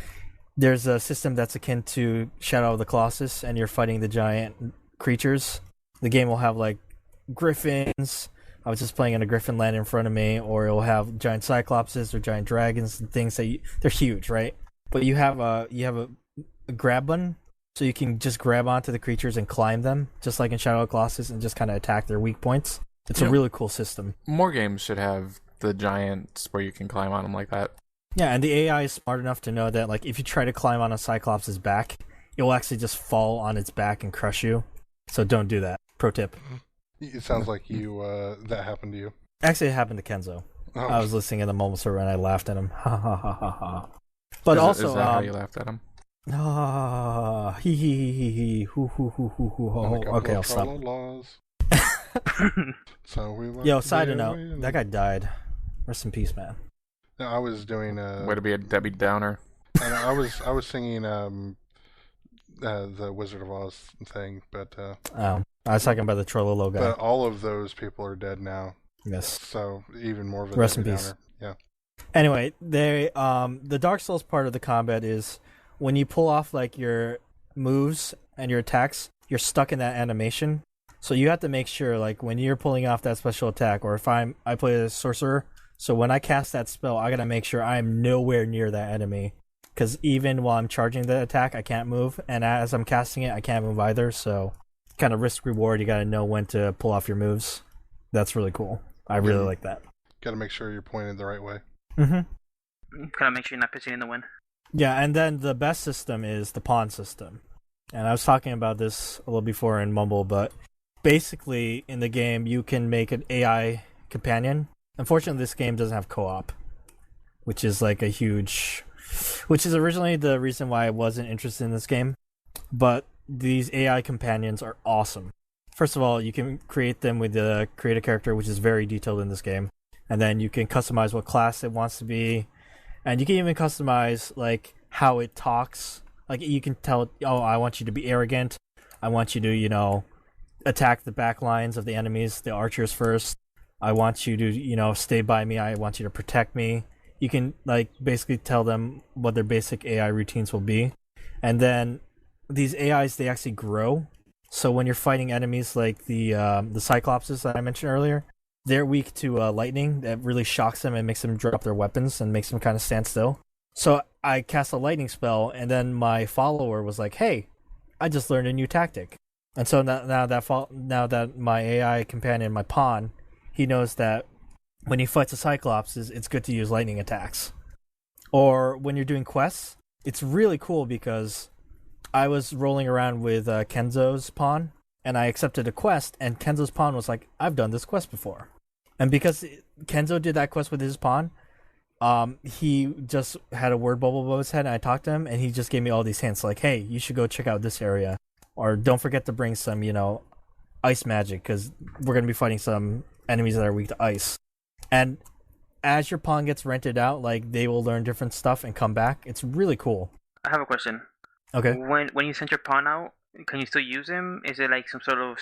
there's a system that's akin to Shadow of the Colossus, and you're fighting the giant creatures. The game will have like griffins. I was just playing in a griffin land in front of me, or it will have giant cyclopses or giant dragons and things they're huge, right? But you have a grab button, so you can just grab onto the creatures and climb them, just like in Shadow of the Colossus, and just kind of attack their weak points. It's a really cool system.
More games should have the giants where you can climb on them like that.
Yeah, and the AI is smart enough to know that like if you try to climb on a cyclops' back, it will actually just fall on its back and crush you. So don't do that. Pro tip.
It sounds like you that happened to you.
Actually, it happened to Kenzo.
Oh.
I was listening in the mobile server and I laughed at him. Ha ha ha ha ha. But
Is
also,
that how you laughed at him?
Hee hee hee hee hee hoo hoo hoo hoo hoo ho. Okay, I'll stop.
So we
Yo, side note, that guy died. Rest in peace, man.
No, I was doing
Way to be a Debbie Downer.
and I was singing the Wizard of Oz thing, but
Oh, I was talking about the Trololo guy.
but all of those people are dead now.
Yes.
So even more of a
Rest in
Debbie
peace.
Downer. Yeah.
Anyway, the Dark Souls part of the combat is when you pull off like your moves and your attacks, you're stuck in that animation. So you have to make sure, like, when you're pulling off that special attack, or if I play as a sorcerer, so when I cast that spell, I gotta make sure I'm nowhere near that enemy. Because even while I'm charging the attack, I can't move, and as I'm casting it, I can't move either, so kind of risk-reward, you gotta know when to pull off your moves. That's really cool. I really like that.
Got to make sure you're pointed the right way.
Mm-hmm.
Gotta make sure you're not pitching in the wind.
Yeah, and then the best system is the pawn system. And I was talking about this a little before in Mumble, but basically in the game you can make an AI companion. Unfortunately, this game doesn't have co-op, which is like which is originally the reason why I wasn't interested in this game. But these AI companions are awesome. First of all, you can create them with the create a character, which is very detailed in this game. And then you can customize what class it wants to be. And you can even customize like how it talks. Like you can tell, oh, I want you to be arrogant. I want you to, attack the back lines of the enemies, the archers first. I want you to, stay by me. I want you to protect me. You can like basically tell them what their basic AI routines will be. And then these AIs, they actually grow. So when you're fighting enemies like the Cyclopses that I mentioned earlier, they're weak to lightning. That really shocks them and makes them drop their weapons and makes them kind of stand still. So I cast a lightning spell, and then my follower was like, "Hey, I just learned a new tactic." And so now that my AI companion, my pawn, he knows that when he fights a Cyclops, it's good to use lightning attacks. Or when you're doing quests, it's really cool because I was rolling around with Kenzo's pawn, and I accepted a quest, and Kenzo's pawn was like, I've done this quest before. And because Kenzo did that quest with his pawn, he just had a word bubble above his head, and I talked to him, and he just gave me all these hints, like, hey, you should go check out this area. Or don't forget to bring some, ice magic, because we're going to be fighting some enemies that are weak to ice. And as your pawn gets rented out, like, they will learn different stuff and come back. It's really cool.
I have a question.
Okay.
When you send your pawn out, can you still use him? Is it like some sort of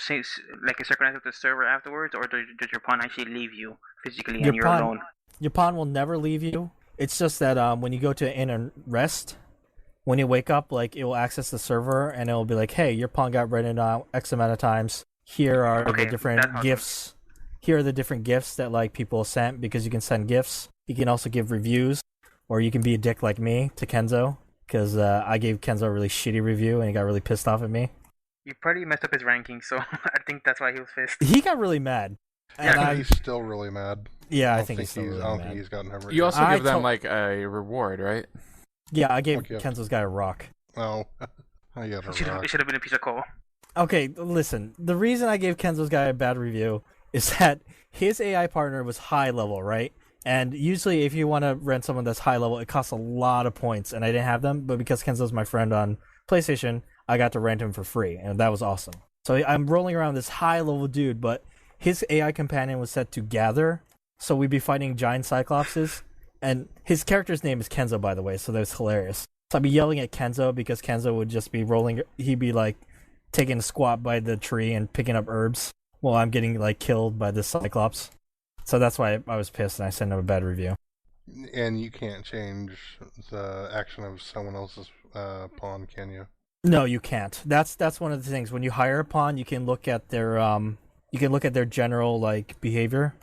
like a synchronized with the server afterwards, or does your pawn actually leave you physically and you're alone?
Your pawn will never leave you. It's just that when you go to an inn and rest, when you wake up, like it will access the server and it will be like, hey, your pawn got rented out X amount of times. Here are the different gifts. Here are the different gifts that like people sent, because you can send gifts. You can also give reviews, or you can be a dick like me to Kenzo. Because I gave Kenzo a really shitty review and he got really pissed off at me.
You probably messed up his ranking, so I think that's why he was pissed.
He got really mad.
Yeah, he's still really mad.
Yeah, I think he's still really mad.
I don't think he's gotten over it.
You also give them like a reward, right?
Yeah, I gave Kenzo's guy a rock.
Oh, I got a rock.
It should have been a piece of coal.
Okay, listen. The reason I gave Kenzo's guy a bad review is that his AI partner was high level, right? And usually if you want to rent someone that's high level, it costs a lot of points, and I didn't have them, but because Kenzo's my friend on PlayStation, I got to rent him for free, and that was awesome. So I'm rolling around this high level dude, but his AI companion was set to gather, so we'd be fighting giant Cyclopses, and his character's name is Kenzo, by the way, so that was hilarious. So I'd be yelling at Kenzo because Kenzo would just be he'd be like taking a squat by the tree and picking up herbs while I'm getting like killed by the Cyclops. So that's why I was pissed and I sent him a bad review.
And you can't change the action of someone else's pawn, can you?
No, you can't. That's one of the things. When you hire a pawn, you can look at their general like behavior,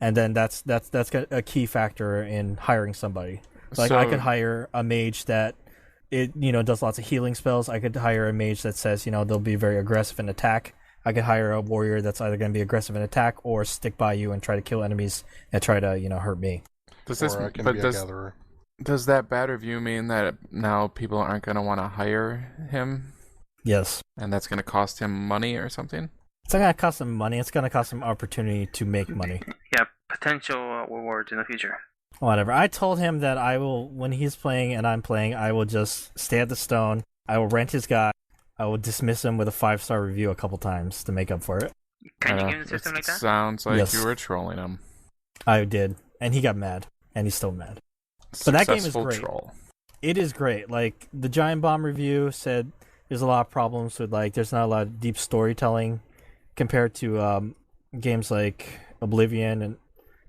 and then that's a key factor in hiring somebody. Like I could hire a mage that does lots of healing spells. I could hire a mage that says they'll be very aggressive in attack. I could hire a warrior that's either going to be aggressive in attack or stick by you and try to kill enemies and try to hurt me.
Does this?
Or I can
But
be a
does
gatherer.
does that bad review mean that now people aren't going to want to hire him,
Yes.
and that's going to cost him money or something?
It's not going to cost them money. It's going to cost them opportunity to make money.
Yeah, potential rewards in the future.
Whatever. I told him that I will, when he's playing and I'm playing, I will just stay at the stone. I will rent his guy. I will dismiss him with a 5-star review a couple times to make up for it.
Can you give him a system like that?
Sounds like
Yes.
you were trolling him.
I did. And he got mad. And he's still mad. But that game is
Successful
great.
troll.
It is great. Like, the Giant Bomb review said there's a lot of problems with, like, there's not a lot of deep storytelling compared to games like Oblivion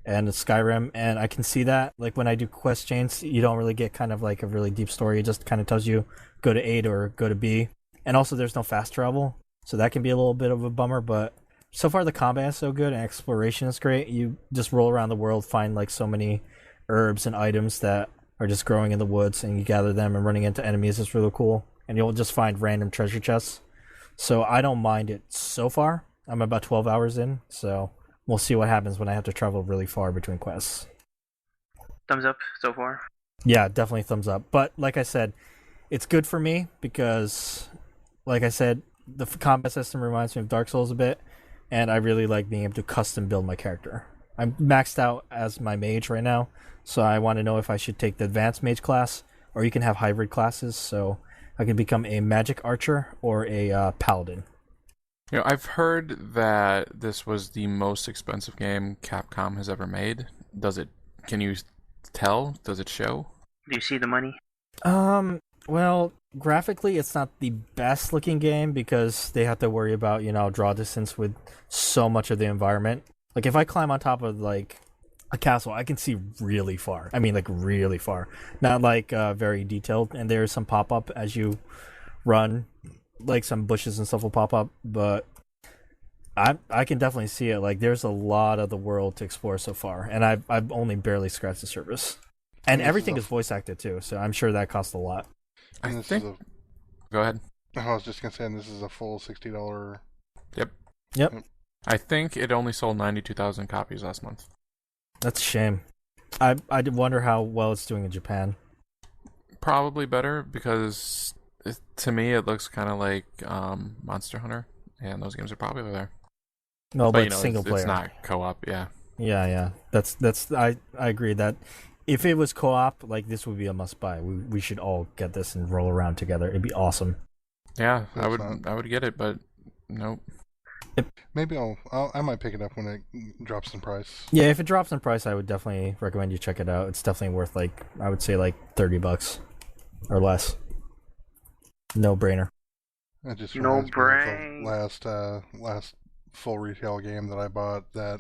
and Skyrim, and I can see that. Like, when I do quest chains, you don't really get kind of like a really deep story. It just kind of tells you go to A or go to B. And also there's no fast travel, so that can be a little bit of a bummer, but so far the combat is so good and exploration is great. You just roll around the world, find like so many herbs and items that are just growing in the woods, and you gather them, and running into enemies is really cool. And you'll just find random treasure chests. So I don't mind it so far. I'm about 12 hours in, so we'll see what happens when I have to travel really far between quests.
Thumbs up so far.
Yeah, definitely thumbs up. But like I said, it's good for me because, like I said, the combat system reminds me of Dark Souls a bit, and I really like being able to custom build my character. I'm maxed out as my mage right now, so I want to know if I should take the advanced mage class, or you can have hybrid classes, so I can become a magic archer or a paladin.
I've heard that this was the most expensive game Capcom has ever made. Can you tell? Does it show?
Do you see the money?
Well, graphically, it's not the best looking game because they have to worry about, draw distance with so much of the environment. Like, if I climb on top of, like, a castle, I can see really far. I mean, like, really far. Not, like, very detailed. And there's some pop-up as you run. Like, some bushes and stuff will pop up. But I can definitely see it. Like, there's a lot of the world to explore so far. And I've only barely scratched the surface. And everything is voice acted, too. So I'm sure that costs a lot.
I think... Go ahead.
I was just going to say, and this is a full $60...
Yep.
I think it only sold 92,000 copies last month.
That's a shame. I wonder how well it's doing in Japan.
Probably better because to me it looks kind of like Monster Hunter, and those games are popular there.
No, but single player.
It's not co-op, yeah.
Yeah. That's I agree that if it was co-op, like, this would be a must-buy. We should all get this and roll around together. It'd be awesome.
Yeah, I would get it, but nope.
Maybe I might pick it up when it drops in price.
Yeah, if it drops in price, I would definitely recommend you check it out. It's definitely worth, like, I would say, like, $30 or less. No brainer.
It just
No
reminds me
brain.
of the last full retail game that I bought that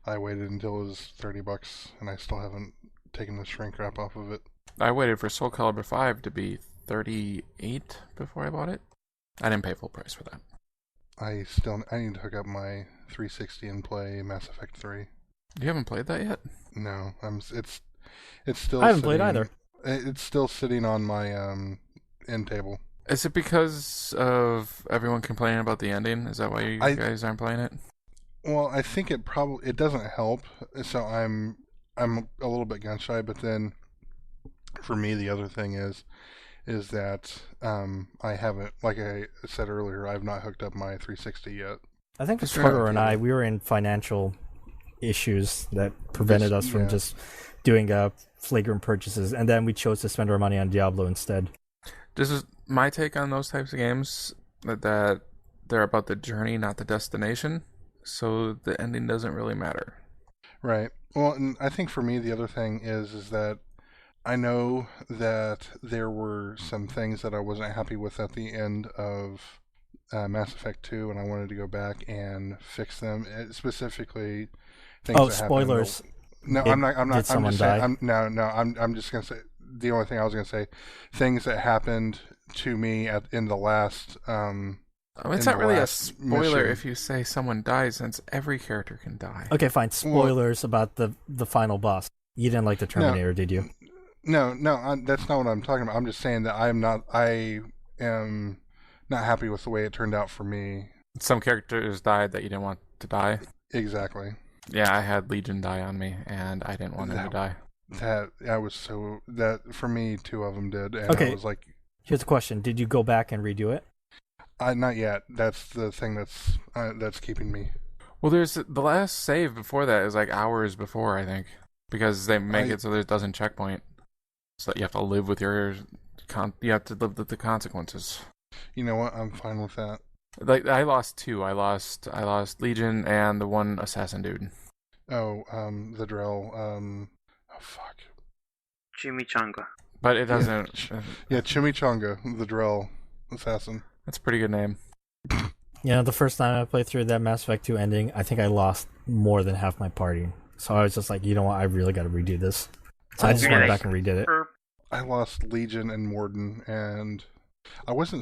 I waited until it was $30 and I still haven't taken the shrink wrap off of it.
I waited for Soul Calibur 5 to be $38 before I bought it. I didn't pay full price for that.
I need to hook up my 360 and play Mass Effect 3.
You haven't played that yet?
No, it's still.
I haven't played either.
It's still sitting on my end table.
Is it because of everyone complaining about the ending? Is that why you guys aren't playing it?
Well, I think it doesn't help. So I'm a little bit gun shy, but then for me the other thing is that I haven't, like I said earlier, I've not hooked up my 360 yet.
I think for Totoro and I, we were in financial issues that prevented us from just doing flagrant purchases, and then we chose to spend our money on Diablo instead.
This is my take on those types of games, that they're about the journey, not the destination, so the ending doesn't really matter.
Right. Well, and I think for me the other thing is that I know that there were some things that I wasn't happy with at the end of Mass Effect 2, and I wanted to go back and fix them. Specifically, things
Oh,
that
spoilers.
happen. No,
Did-
I'm not. I'm
did
not. I'm
someone
just
die?
saying. I'm just gonna say the only thing I was gonna say, things that happened to me in the last.
It's
in
not
the
really a
last
spoiler
mission.
if you say someone dies, since every character can die.
Okay, fine. Spoilers about the final boss. You didn't like the Terminator, did you?
No, that's not what I'm talking about. I'm just saying that I am not happy with the way it turned out for me.
Some characters died that you didn't want to die.
Exactly.
Yeah, I had Legion die on me, and I didn't want him to die.
That for me, two of them did, and
Okay.
I was like,
Here's a question: did you go back and redo it?
not yet. That's the thing that's keeping me.
Well, there's the last save before that is like hours before, I think, because they make it so there doesn't checkpoint, so you have to live with you have to live with the consequences.
You know what? I'm fine with that.
Like I lost two. I lost Legion and the one assassin dude.
Oh, the drill. Oh fuck.
Chimichanga.
But it doesn't.
Yeah, Chimichanga, the drill assassin.
That's a pretty good name.
You know, the first time I played through that Mass Effect 2 ending, I think I lost more than half my party. So I was just like, you know what? I really got to redo this. So I just went back and redid it.
I lost Legion and Morden, and I was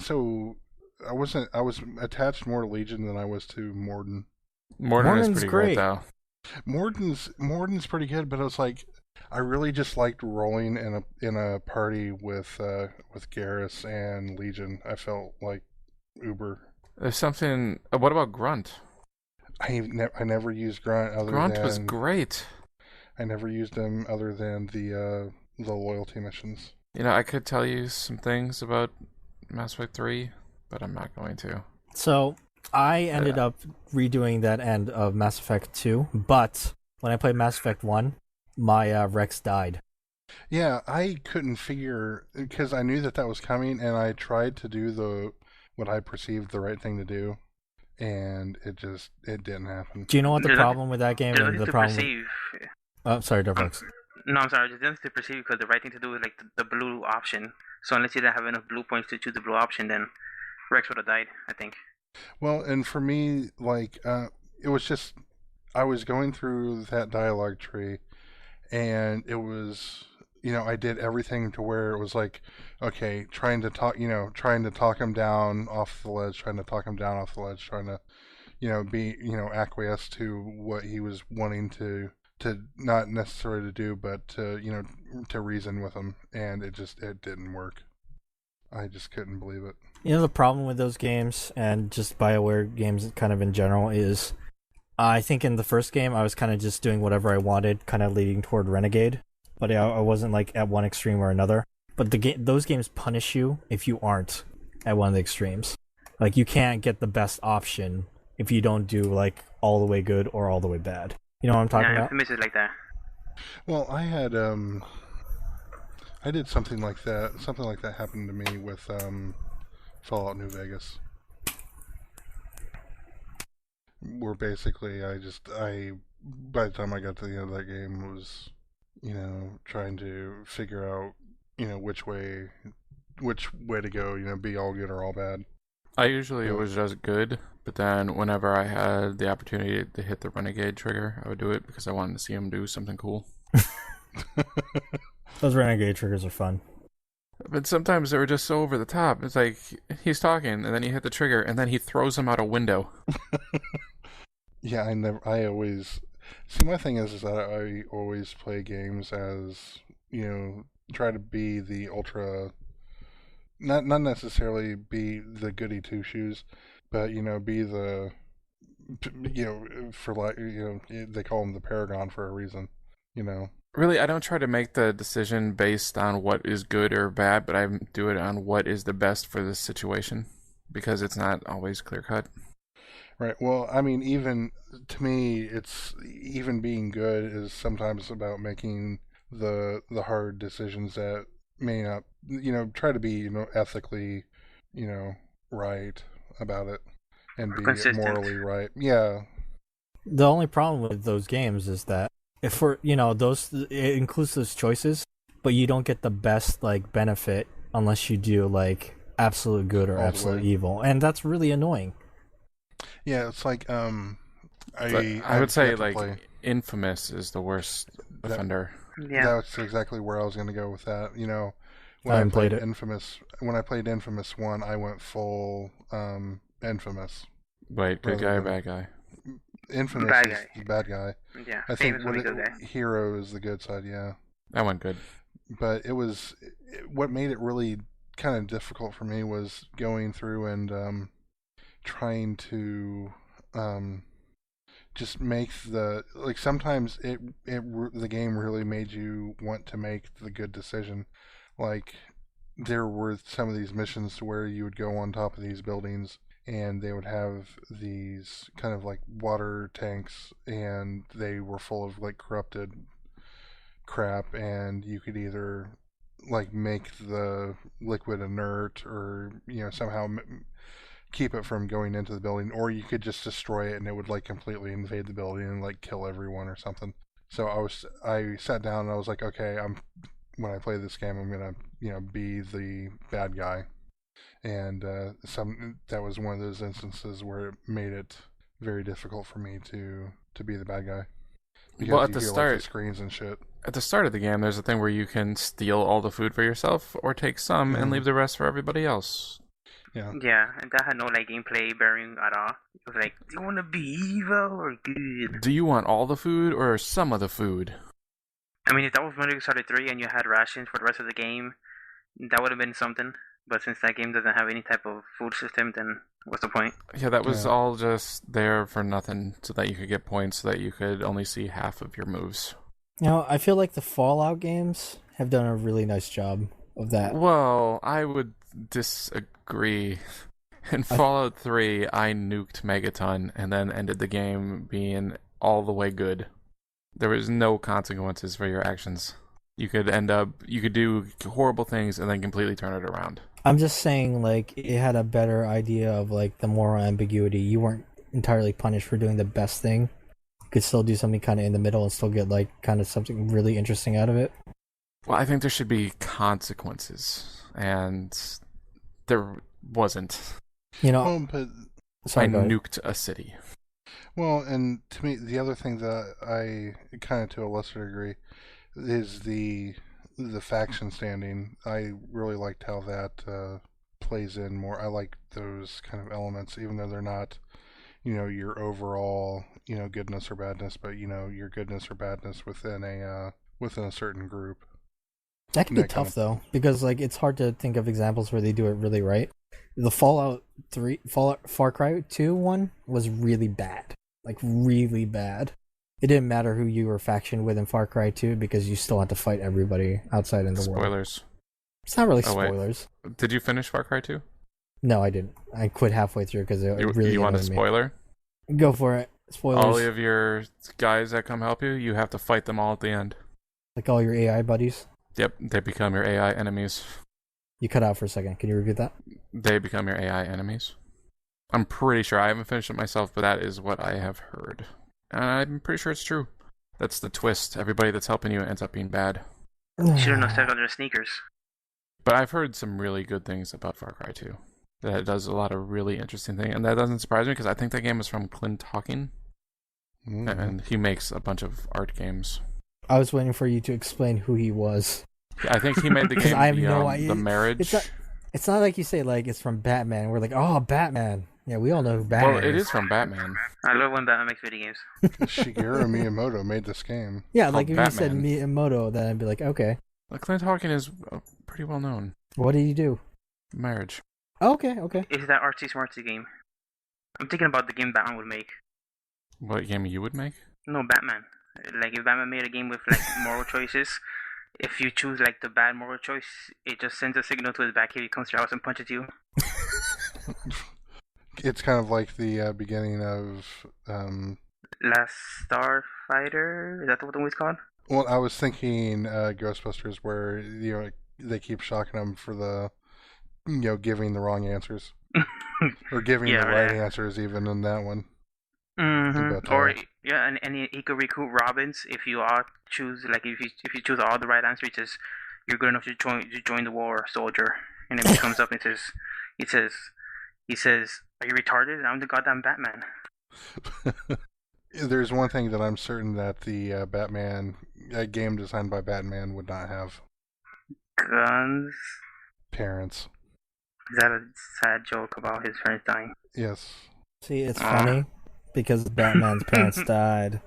attached more to Legion than I was to Morden.
Morden is pretty great though.
Morden's pretty good, but it was like I really just liked rolling in a party with Garrus and Legion. I felt like uber.
There's something. What about Grunt?
I never used Grunt
Grunt was great.
I never used him other than the loyalty missions.
You know, I could tell you some things about Mass Effect 3, but I'm not going to.
So I ended up redoing that end of Mass Effect 2, but when I played Mass Effect 1, my Rex died.
Yeah, I couldn't figure, because I knew that was coming, and I tried to do what I perceived the right thing to do, and it didn't happen.
Do you know what the problem with that game and the problem? Oh, sorry, Darbox.
No, I'm sorry. Just to perceive, because the right thing to do is like the blue option. So unless you didn't have enough blue points to choose the blue option, then Rex would have died, I think.
Well, and for me, like, it was just, I was going through that dialogue tree, and it was, I did everything to where it was like, okay, trying to talk him down off the ledge, trying to, be, acquiesce to what he was wanting to not necessarily to do, but to, to reason with him, and it didn't work. I just couldn't believe it.
The problem with those games, and just BioWare games kind of in general, is I think in the first game I was kind of just doing whatever I wanted, kind of leading toward Renegade, but I wasn't like at one extreme or another. But those games punish you if you aren't at one of the extremes. Like, you can't get the best option if you don't do like all the way good or all the way bad. You know what I'm talking about?
Infamous is like that.
Well, I had I did something like that. Something like that happened to me with Fallout New Vegas, where basically by the time I got to the end of that game was, trying to figure out, which way to go, be all good or all bad.
I usually was just good, but then whenever I had the opportunity to hit the Renegade trigger, I would do it because I wanted to see him do something cool.
Those Renegade triggers are fun.
But sometimes they were just so over the top. It's like, he's talking, and then you hit the trigger, and then he throws him out a window.
Yeah, I always... See, my thing is that I always play games as, try to be the ultra... Not necessarily be the goody two-shoes, but, be the... for like, they call him the Paragon for a reason, Really,
I don't try to make the decision based on what is good or bad, but I do it on what is the best for this situation, because it's not always clear-cut.
Right. Well, I mean, even to me, it's even being good is sometimes about making the hard decisions that may not, try to be, ethically, right about it and be
consistent.
Morally right. Yeah.
The only problem with those games is that if we're, it includes those choices, but you don't get the best like benefit unless you do like absolute good or absolute evil, and that's really annoying.
Yeah, it's like
I would say like Infamous is the worst offender.
Yeah.
That's exactly where I was going to go with that. You know, when
I
I
haven't
played
played it.
Infamous 1, I went full Infamous.
Wait, good
Rather
guy or
than-
bad guy?
Infamous
Bad
is
guy.
the bad guy.
Yeah.
I think
Famous was a good guy.
Hero is the good side, yeah.
That went good.
But what made it really kind of difficult for me was going through and trying to just make sometimes the game really made you want to make the good decision. Like there were some of these missions to where you would go on top of these buildings and they would have these kind of like water tanks and they were full of like corrupted crap, and you could either like make the liquid inert or somehow keep it from going into the building, or you could just destroy it and it would like completely invade the building and like kill everyone or something. So I sat down and I was like, okay, when I play this game, I'm gonna be the bad guy, and that was one of those instances where it made it very difficult for me to be the bad guy. Because
Well, at
you
the
hear,
start,
like, the screens and shit.
at the start of the game, there's a thing where you can steal all the food for yourself, or take some and leave the rest for everybody else.
Yeah.
Yeah, and that had no like gameplay bearing at all. It was like, do you want to be evil or good?
Do you want all the food or some of the food?
I mean, if that was Metal Gear Solid 3 and you had rations for the rest of the game, that would have been something. But since that game doesn't have any type of food system, then what's the point?
Yeah, that was
Yeah.
all just there for nothing, so that you could get points, so that you could only see half of your moves.
I feel like the Fallout games have done a really nice job of that.
Well, I would disagree. In Fallout 3, I nuked Megaton and then ended the game being all the way good. There was no consequences for your actions. You could do horrible things and then completely turn it around.
I'm just saying, like, it had a better idea of, like, the moral ambiguity. You weren't entirely punished for doing the best thing. You could still do something kind of in the middle and still get, like, kind of something really interesting out of it.
Well, I think there should be consequences, and there wasn't.
Well, but
Sorry,
I
go ahead.
nuked a city.
Well, and to me, the other thing that I kind of to a lesser degree is the faction standing. I really liked how that plays in more. I like those kind of elements, even though they're not, your overall, goodness or badness, but your goodness or badness within a certain group.
That can be
that
tough,
kind
though, because, like, it's hard to think of examples where they do it really right. The Far Cry 2 one was really bad. Like, really bad. It didn't matter who you were faction with in Far Cry 2 because you still had to fight everybody outside in the world.
Spoilers.
It's not really
Oh, wait.
spoilers.
Did you finish Far Cry 2?
No, I didn't. I quit halfway through because it really
You want a
annoyed me.
spoiler?
Go for it. Spoilers.
All of your guys that come help you, you have to fight them all at the end.
Like all your AI buddies.
Yep, they become your AI enemies.
You cut out for a second. Can you repeat that?
They become your AI enemies. I'm pretty sure. I haven't finished it myself, but that is what I have heard. And I'm pretty sure it's true. That's the twist. Everybody that's helping you ends up being bad.
Shouldn't have stepped on their sneakers.
But I've heard some really good things about Far Cry 2. That it does a lot of really interesting things. And that doesn't surprise me because I think that game is from Clint Hawking.
Mm-hmm.
And he makes a bunch of art games.
I was waiting for you to explain who he was.
I think he made the game
I have no idea.
The Marriage.
It's not like you say, like, it's from Batman. We're like, oh, Batman. Yeah, we all know who Batman
Well, it is from Batman.
I love when Batman makes video games.
Shigeru Miyamoto made this game.
Yeah, like if
called
you said
Batman.
Miyamoto, then I'd be like, okay.
Clint Hawking is pretty well known.
What did you do?
Marriage.
Oh, okay.
Is that artsy smartsy game? I'm thinking about the game Batman would make.
What game you would make?
No, Batman. Like if Batman made a game with like moral choices, if you choose like the bad moral choice, it just sends a signal to his back if he comes to your house and punches you.
It's kind of like the beginning of.
Last Starfighter? Is that what the movie's called?
Well, I was thinking Ghostbusters, where they keep shocking them for the giving the wrong answers or giving
Yeah,
the right
right.
answers, even in that one.
Mm-hmm.
But,
Or yeah, and he could recruit Robins if you all choose if you choose all the right answers. He says you're good enough to join the war, soldier. And then he comes up and he says, "Are you retarded? I'm the goddamn Batman."
There's one thing that I'm certain that the Batman game designed by Batman would not have:
Guns.
parents.
Is that a sad joke about his parents dying?
Yes.
See, it's funny because Batman's parents died.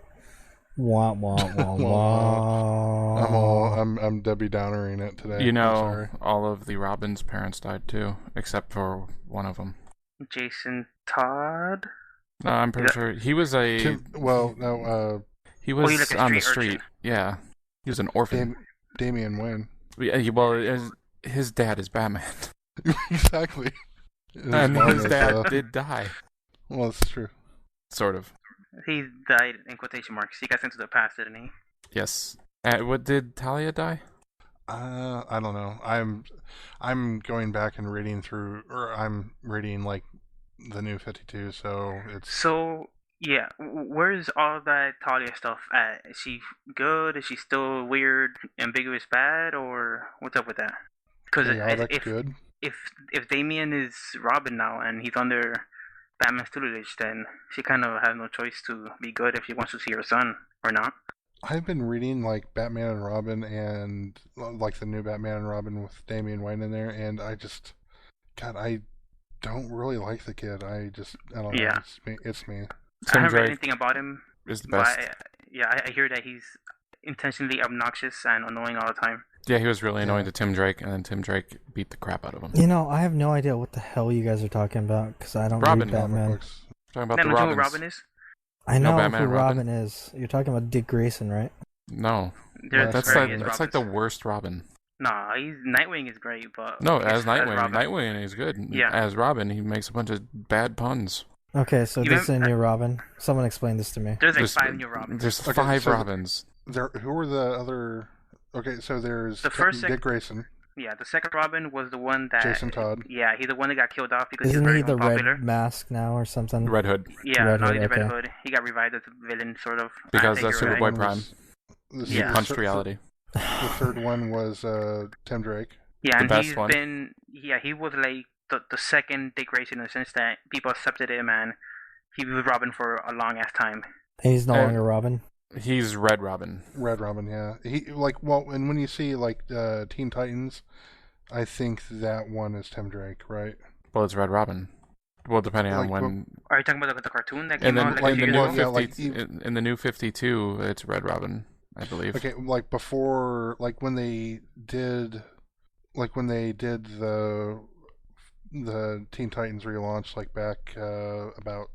Wah wah wah wah.
I'm Debbie Downering it today.
You
I'm
know,
sorry.
all of the Robin's parents died too, except for one of them.
Jason Todd.
No, I'm pretty sure he was a.
He was
like a
on the
street
street.
urchin.
Yeah, he was an orphan.
Damian Wayne.
His dad is Batman,
Exactly.
and
mom
his
is,
dad did die.
Well, it's true.
Sort of.
He died in quotation marks. He got sent to the past, didn't he?
Yes. What did Talia die?
I don't know. I'm going back and reading through, or I'm reading like the New 52. So it's
So yeah, where's all that Talia stuff at? Is she good? Is she still weird, ambiguous, bad, or what's up with that? Because
chaotic good.
if Damien is Robin now and he's under Batman's tutelage, then she kind of has no choice to be good if she wants to see her son or not.
I've been reading like Batman and Robin and like the new Batman and Robin with Damian Wayne in there, and I don't really like the kid. I don't know.
Yeah.
It's me.
I
Tim
haven't read
Drake
anything about him,
is the
but
best.
I hear that he's intentionally obnoxious and annoying all the time.
Yeah, he was really annoying to Tim Drake, and then Tim Drake beat the crap out of him.
You know, I have no idea what the hell you guys are talking about because I don't
Robin.
read Batman.
Books.
Talking about
Then
the
know who
Robins.
Robin is?
I know
Batman
who
and Robin?
Robin is. You're talking about Dick Grayson, right?
No,
There's
That's
various
that's like the
Robins.
worst Robin.
Nah, Nightwing is great, but
No, as Nightwing,
Robin.
Nightwing is good.
Yeah.
As Robin, he makes a bunch of bad puns.
Okay, so
You
this is a
know-
new Robin. Someone explain this to me.
There's like 5 new Robins.
There's
Okay,
5
so
Robins.
Who are the other? Okay, so there's
The first
Dick Grayson,
Yeah, the second Robin was the one that
Jason Todd.
Yeah, he's the one that got killed off because
Isn't
he's
he
very
the
unpopular.
Red Mask now or something?
Red Hood.
Yeah,
Red
now
Hood,
he's the Red
okay.
Hood. He got revived as a villain, sort of.
Because
I think
that's
you're
Superboy
right.
Prime.
Yeah.
He punched reality.
The third one was Tim Drake.
Yeah,
The
and
best
he's
one.
been he was like the second Dick Grayson in the sense that people accepted him and he was Robin for a long ass time.
And he's no
And-
longer Robin.
He's Red Robin.
Red Robin, yeah. And when you see like Teen Titans, I think that one is Tim Drake, right?
Well, it's Red Robin. Well, depending on
Like,
when.
Are you talking about the cartoon that
And
came
then
out like
in
a
the
few
new
years
yeah,
ago?
50, in the new 52, it's Red Robin, I believe.
Okay, like before, like when they did the Teen Titans relaunch, like back about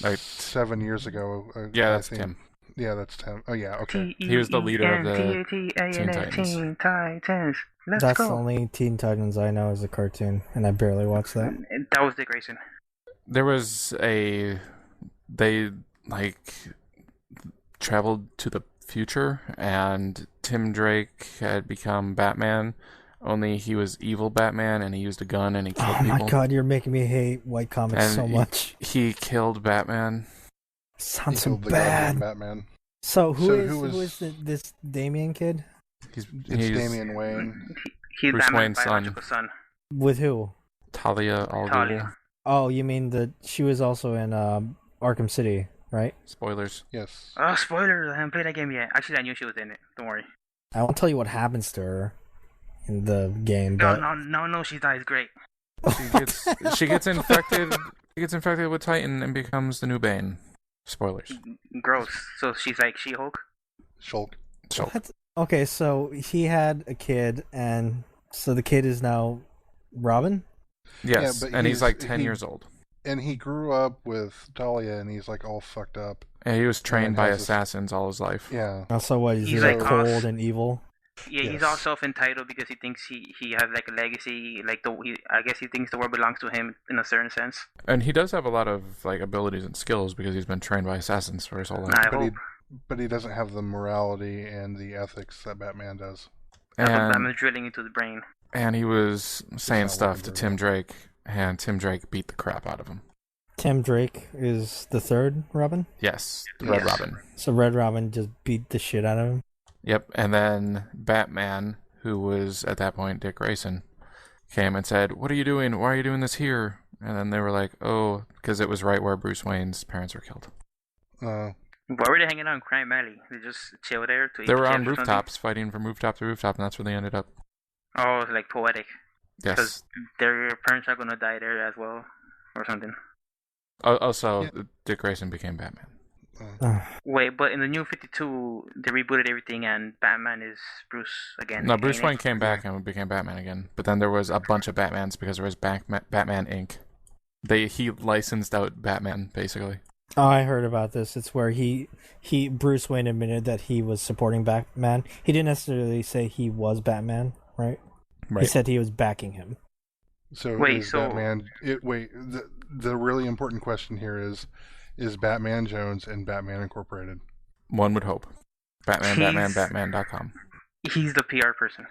Like-
7 years ago.
Yeah,
I
that's
think.
Tim.
Yeah, that's Tim. Oh yeah, okay.
He was the leader of the
Teen
Teen Titans.
Titans. Let's
That's the
go.
only Teen Titans I know as a cartoon, and I barely watch that.
That was Dick Grayson.
There was they traveled to the future, and Tim Drake had become Batman. Only he was evil Batman, and he used a gun and he killed
Oh
people.
my god, you're making me hate white comics
And
so much.
He killed Batman.
Sounds
He
so
killed the goddamn
bad.
Batman.
So
who
who
was-
is this Damien kid?
It's
He's
Damian Wayne.
He's
Bruce
Batman's
Wayne's son.
biological son.
With who?
Talia al Ghul.
Talia.
Oh, you mean she was also in Arkham City, right?
Spoilers.
Yes.
Oh, spoilers! I haven't played that game yet. Actually, I knew she was in it. Don't worry.
I won't tell you what happens to her in the game,
No,
but
no, she dies great.
She gets infected. She gets infected with Titan and becomes the new Bane. Spoilers.
Gross. So she's like She-Hulk?
Shulk.
So
What? Okay, so he had a kid, and so the kid is now Robin?
yes,
but
and he's like 10
he-
years old.
And he grew up with Dahlia, and he's like all fucked up.
And he was trained
and
by
has this-
assassins all his life.
Yeah.
Also, what, is he
He's
like
like
cold
us.
and evil?
Yeah, he's
Yes.
all self-entitled because he thinks he has like a legacy. Like I guess he thinks the world belongs to him in a certain sense.
And he does have a lot of like abilities and skills because he's been trained by assassins for his whole life.
I
But he,
hope.
but he doesn't have the morality and the ethics that Batman does.
That's what
And
Batman's drilling into the brain.
and he was saying
not
stuff
looking
to
very
Tim Drake, and Tim Drake beat the crap out of him.
Tim Drake is the third Robin?
Yes, the Red
Yes.
Robin.
So Red Robin just beat the shit out of him?
Yep, and then Batman, who was at that point Dick Grayson, came and said, "What are you doing? Why are you doing this here?" And then they were like, "Oh, because it was right where Bruce Wayne's parents were killed."
Why were they hanging out in Crime Alley? They just chill there to eat
They were
chips
on
or something?
rooftops fighting from rooftop to rooftop, and that's where they ended up.
Oh, it's like poetic.
Yes.
Because their parents are gonna die there as well, or something.
Also,
Yeah.
Dick Grayson became Batman.
Wait, but in the New 52, they rebooted everything, and Batman is Bruce again.
No, Bruce
ain't it?
Wayne came back and became Batman again. But then there was a bunch of Batmans because there was Batman Inc. He licensed out Batman basically.
Oh, I heard about this. It's where Bruce Wayne admitted that he was supporting Batman. He didn't necessarily say he was Batman, right?
Right.
He said he was backing him.
So
Wait,
is
so-
Batman? The really important question here is Batman Jones and Batman Incorporated?
One would hope. Batman.com.
He's the PR person.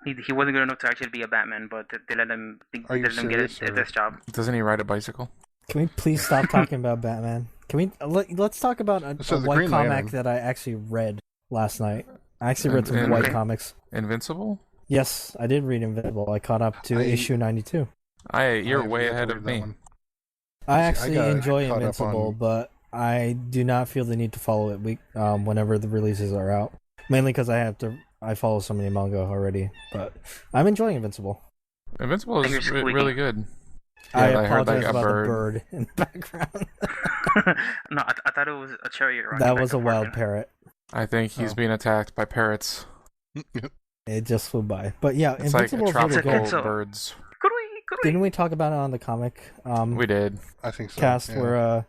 He wasn't good enough to actually be a Batman, but they let him.
Are you
Let him get
serious,
it,
or-
this job.
Doesn't he ride a bicycle?
Can we please stop talking about Batman? Can we let's talk about a
So the
white
Green
comic
Lantern.
that I actually read last night. I actually read some
And-
white
okay.
comics.
Invincible?
Yes, I did read Invincible. I caught up to issue 92.
You're
I have
way
yet to
ahead
read
of
that
me.
one.
I
I
actually
got
enjoy
caught up
Invincible,
on-
but I do not feel the need to follow it whenever the releases are out. Mainly because I follow so many manga already. But I'm enjoying Invincible.
Invincible
I hear
is
squeaking.
really good.
I
Yeah, I heard,
apologize
like, a
about
bird.
the bird in the background.
No, I thought it was a chariot ride.
That was a wild parrot.
I think he's
Oh.
being attacked by parrots.
It just flew by. But yeah,
It's like
Invincible is really
tropical
good.
So-
birds.
Could we?
Didn't we talk about it on the comic
We did.
I think so.
cast
yeah.
where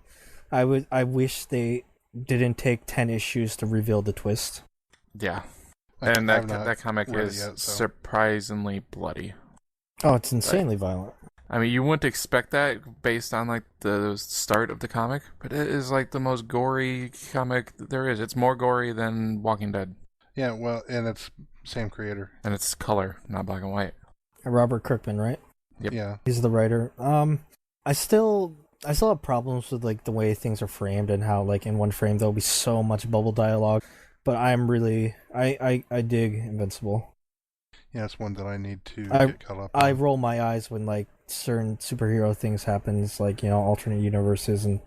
I wish they didn't take 10 issues to reveal the twist.
Yeah.
I've
And
not
that comic
read it
is
yet, so.
surprisingly bloody.
Oh, it's insanely violent.
I mean, you wouldn't expect that based on like the start of the comic, but it is like the most gory comic there is. It's more gory than Walking Dead,
Yeah, well, and it's same creator.
and it's color, not black and white.
Robert Kirkman, right?
Yep.
Yeah.
He's the writer. I still have problems with like the way things are framed and how like in one frame there'll be so much bubble dialogue. But I'm really I dig Invincible.
Yeah, it's one that I need to
I-
get caught up
I
on.
roll my eyes when like certain superhero things happens, like alternate universes and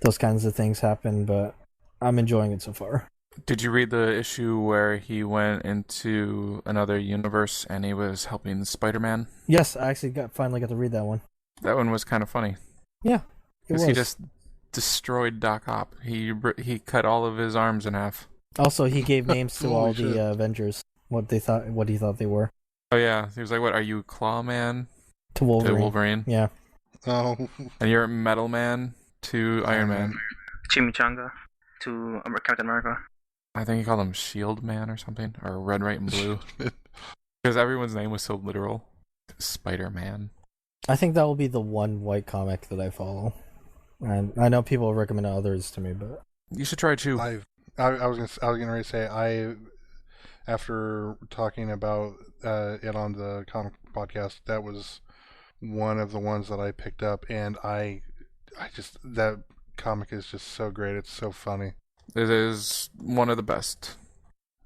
those kinds of things happen. But I'm enjoying it so far.
Did you read the issue where he went into another universe and he was helping Spider-Man?
Yes, I actually finally got to read that one.
That one was kind of funny.
Yeah, it
Because
was.
he just destroyed Doc Ock. He cut all of his arms in half.
Also, he gave names to
Holy
all
shit.
the Avengers. What he thought they were.
Oh yeah, he was like, "What are you, Clawman
To Wolverine.
to Wolverine,
Yeah.
Oh,
and you're Metal Man to Iron Man."
Chimichanga to Captain America.
I think he called him Shield Man or something, or Red, White, and Blue, because everyone's name was so literal. Spider-Man.
I think that will be the one white comic that I follow. And I know people recommend others to me, but
You should try Chew.
I was gonna say after talking about it on the comic podcast, that was one of the ones that I picked up, and I just that comic is just so great. It's so funny.
It is one of the best.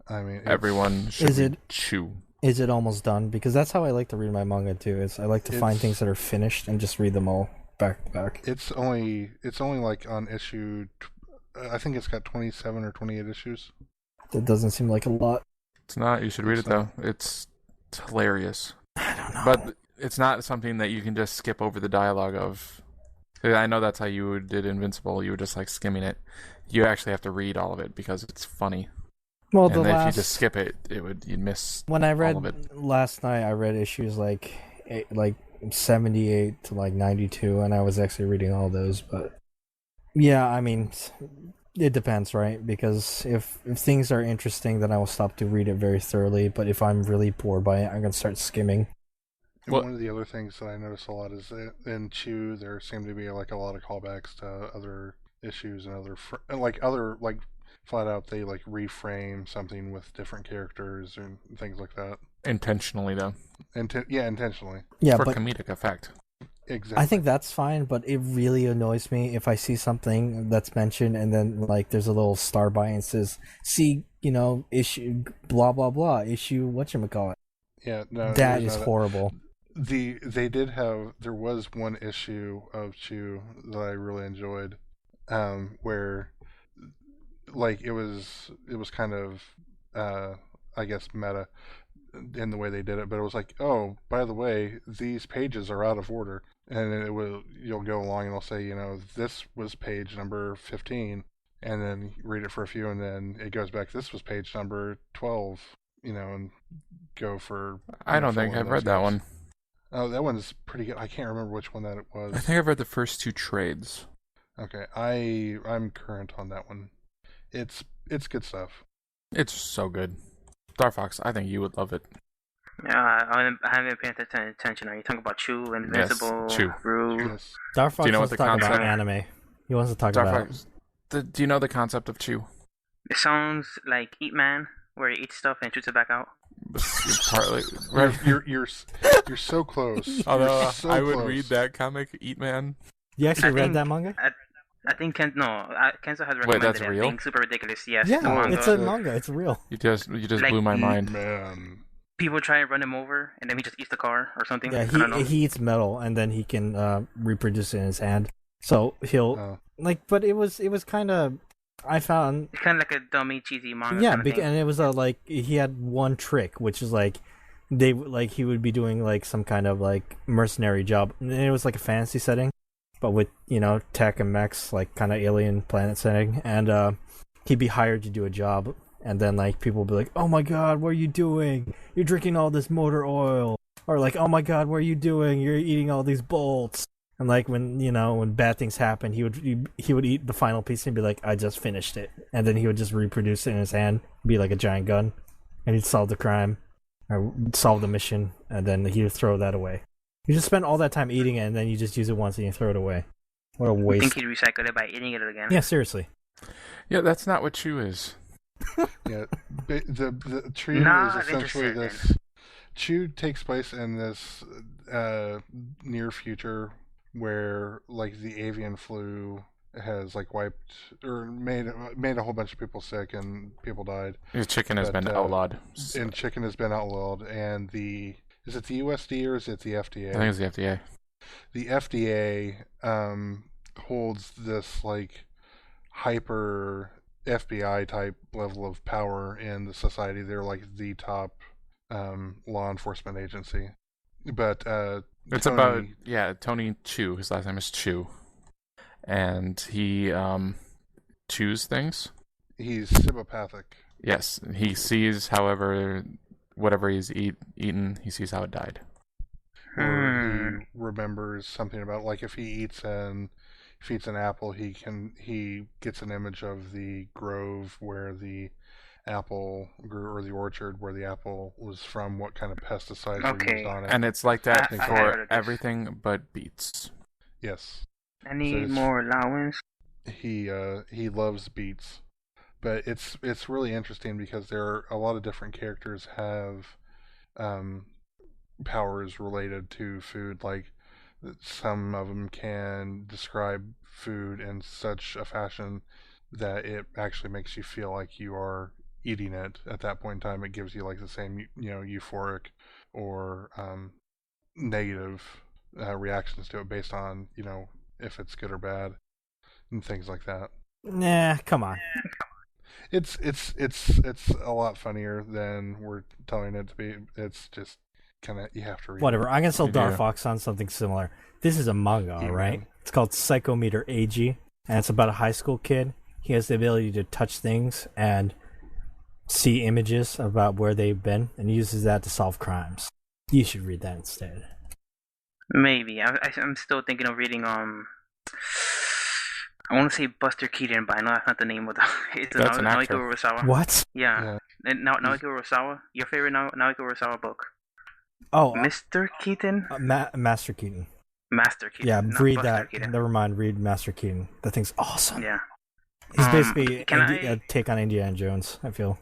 I mean,
Everyone should
Is
read
it-
Chew.
is it almost done? Because that's how I like to read my manga too. Is I like to find
It's-
things that are finished and just read them all back to back.
It's only like on issue. I think it's got 27 or 28 issues.
That doesn't seem like a lot.
It's not. You should read it
It's
though.
not.
It's hilarious.
I don't know.
But it's not something that you can just skip over the dialogue of. I know that's how you did Invincible. You were just like skimming it. You actually have to read all of it because it's funny.
well,
And
the
if you
last
just skip it, you'd miss.
when I read
all of it.
last night, I read issues like 78 to like 92, and I was actually reading all those. But yeah, I mean, it depends, right? Because if things are interesting, then I will stop to read it very thoroughly. But if I'm really bored by it, I'm gonna start skimming.
And
Well-
one of the other things that I noticed a lot is that in Chew there seem to be like a lot of callbacks to other issues and other flat out they like reframe something with different characters and things like that.
Intentionally though,
Intentionally.
Yeah,
for
but
comedic effect.
Exactly.
I think that's fine. But it really annoys me if I see something that's mentioned and then like there's a little star by and says, "See, issue blah blah blah issue whatchamacallit."
Yeah, no,
That
there's
is
not-
horrible.
There was one issue of Chew that I really enjoyed, where like it was kind of I guess meta in the way they did it, but it was like, oh, by the way, these pages are out of order, and then you'll go along and it'll say, this was page number 15, and then read it for a few, and then it goes back, this was page number 12, and go for.
I don't think I've read that one.
Oh, that one's pretty good. I can't remember which one that it was.
I think I've read the first 2 trades.
Okay, I'm current on that one. It's good stuff.
It's so good. Star Fox, I think you would love it.
Yeah, I haven't paid attention. Are you talking about Chew, Invincible,
Yes, Chew.
Rue?
Yes.
Star Fox
Do you know
wants
what
to
the
talk about
concept-
anime. He wants to talk
Star
about.
Fox. Do you know the concept of Chew?
It sounds like Eat Man, where he eats stuff and shoots it back out.
Partly.
You're so close.
Although
You're so
I would
close.
read that comic, Eat Man.
You actually
I
read
think-
that manga?
I think Kenzo has recommended
that's
it.
real?
Being super ridiculous. Yes,
Yeah,
the manga.
it's a manga. It's real.
You just
Like,
blew my mind.
Man.
People try and run him over, and then he just eats the car or something.
Yeah,
I don't know.
he eats metal and then he can reproduce it in his hand. So he'll but it was kind of I found
It's kind of like a dummy, cheesy manga.
yeah,
kind of thing.
and it was like he had one trick, which is like he would be doing like some kind of like mercenary job, and it was like a fantasy setting, but with tech and mechs, like kind of alien planet setting, and he'd be hired to do a job, and then like people would be like, "Oh my god, what are you doing? You're drinking all this motor oil," or like, "Oh my god, what are you doing? You're eating all these bolts." And like when bad things happen, he would eat the final piece and be like, "I just finished it," and then he would just reproduce it in his hand, be like a giant gun, and he'd solve the crime or solve the mission, and then he would throw that away. You just spend all that time eating it, and then you just use it once and you throw it away. What a
I
waste!
think he'd recycle it by eating it again.
Yeah, seriously.
Yeah, that's not what Chew is.
Yeah, the tree
Not
is essentially
interested
this. Chew takes place in this near future where like the avian flu has like wiped or made a whole bunch of people sick and people died.
His chicken has
But,
been outlawed.
And chicken has been outlawed, and is it the USD or is it the FDA?
I think it's the FDA.
The FDA holds this like hyper FBI type level of power in the society. They're like the top law enforcement agency. But
It's
Tony,
about Tony Chew. His last name is Chew, and he chews things.
he's sybopathic.
Yes, he sees, however, whatever he's eaten, he sees how it died.
Or he remembers something about like if he eats an apple, he gets an image of the grove where the apple grew or the orchard where the apple was from, what kind of pesticides were
Okay.
used on it.
And it's like that
I heard
for
of this.
everything but beets.
Yes,
I need
it's-
more allowance.
he loves beets, but it's really interesting because there are a lot of different characters have powers related to food. Like some of them can describe food in such a fashion that it actually makes you feel like you are eating it at that point in time. It gives you like the same euphoric or negative reactions to it based on if it's good or bad and things like that.
Nah, come on.
It's a lot funnier than we're telling it to be. It's just kind of, you have to read
Whatever. I can sell
You
Dark
do.
Fox on something similar. This is a manga,
Yeah.
right? It's called Psychometer AG, and it's about a high school kid. He has the ability to touch things and see images about where they've been, and he uses that to solve crimes. You should read that instead.
Maybe. I'm still thinking of reading. I want to say Buster Keaton, but I know that's not the name of the. It's
That's an
Naoki
actor.
Urasawa.
What?
Yeah.
Yeah.
And Naoki Urasawa. Your favorite Naoki Urasawa book?
Oh,
Mr. Keaton?
Master Keaton.
Master Keaton.
Yeah,
not
read
Buster
that.
Keaton.
Never mind, read Master Keaton. That thing's awesome.
Yeah.
He's basically
can I-
a take on Indiana Jones, I feel.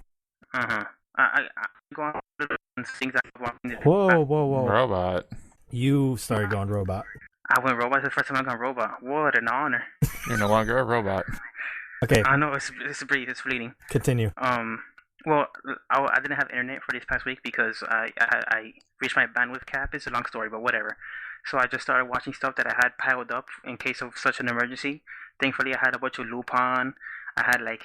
Uh-huh. I go on things I've watching.
Whoa.
Robot.
You started going robot.
I went robot. It's the first time I gone robot. What an honor.
You're no longer a robot.
Okay,
I know it's brief. It's fleeting.
continue.
Well, I didn't have internet for this past week because I reached my bandwidth cap. It's a long story, but whatever. So I just started watching stuff that I had piled up in case of such an emergency. Thankfully, I had a bunch of Lupin. I had like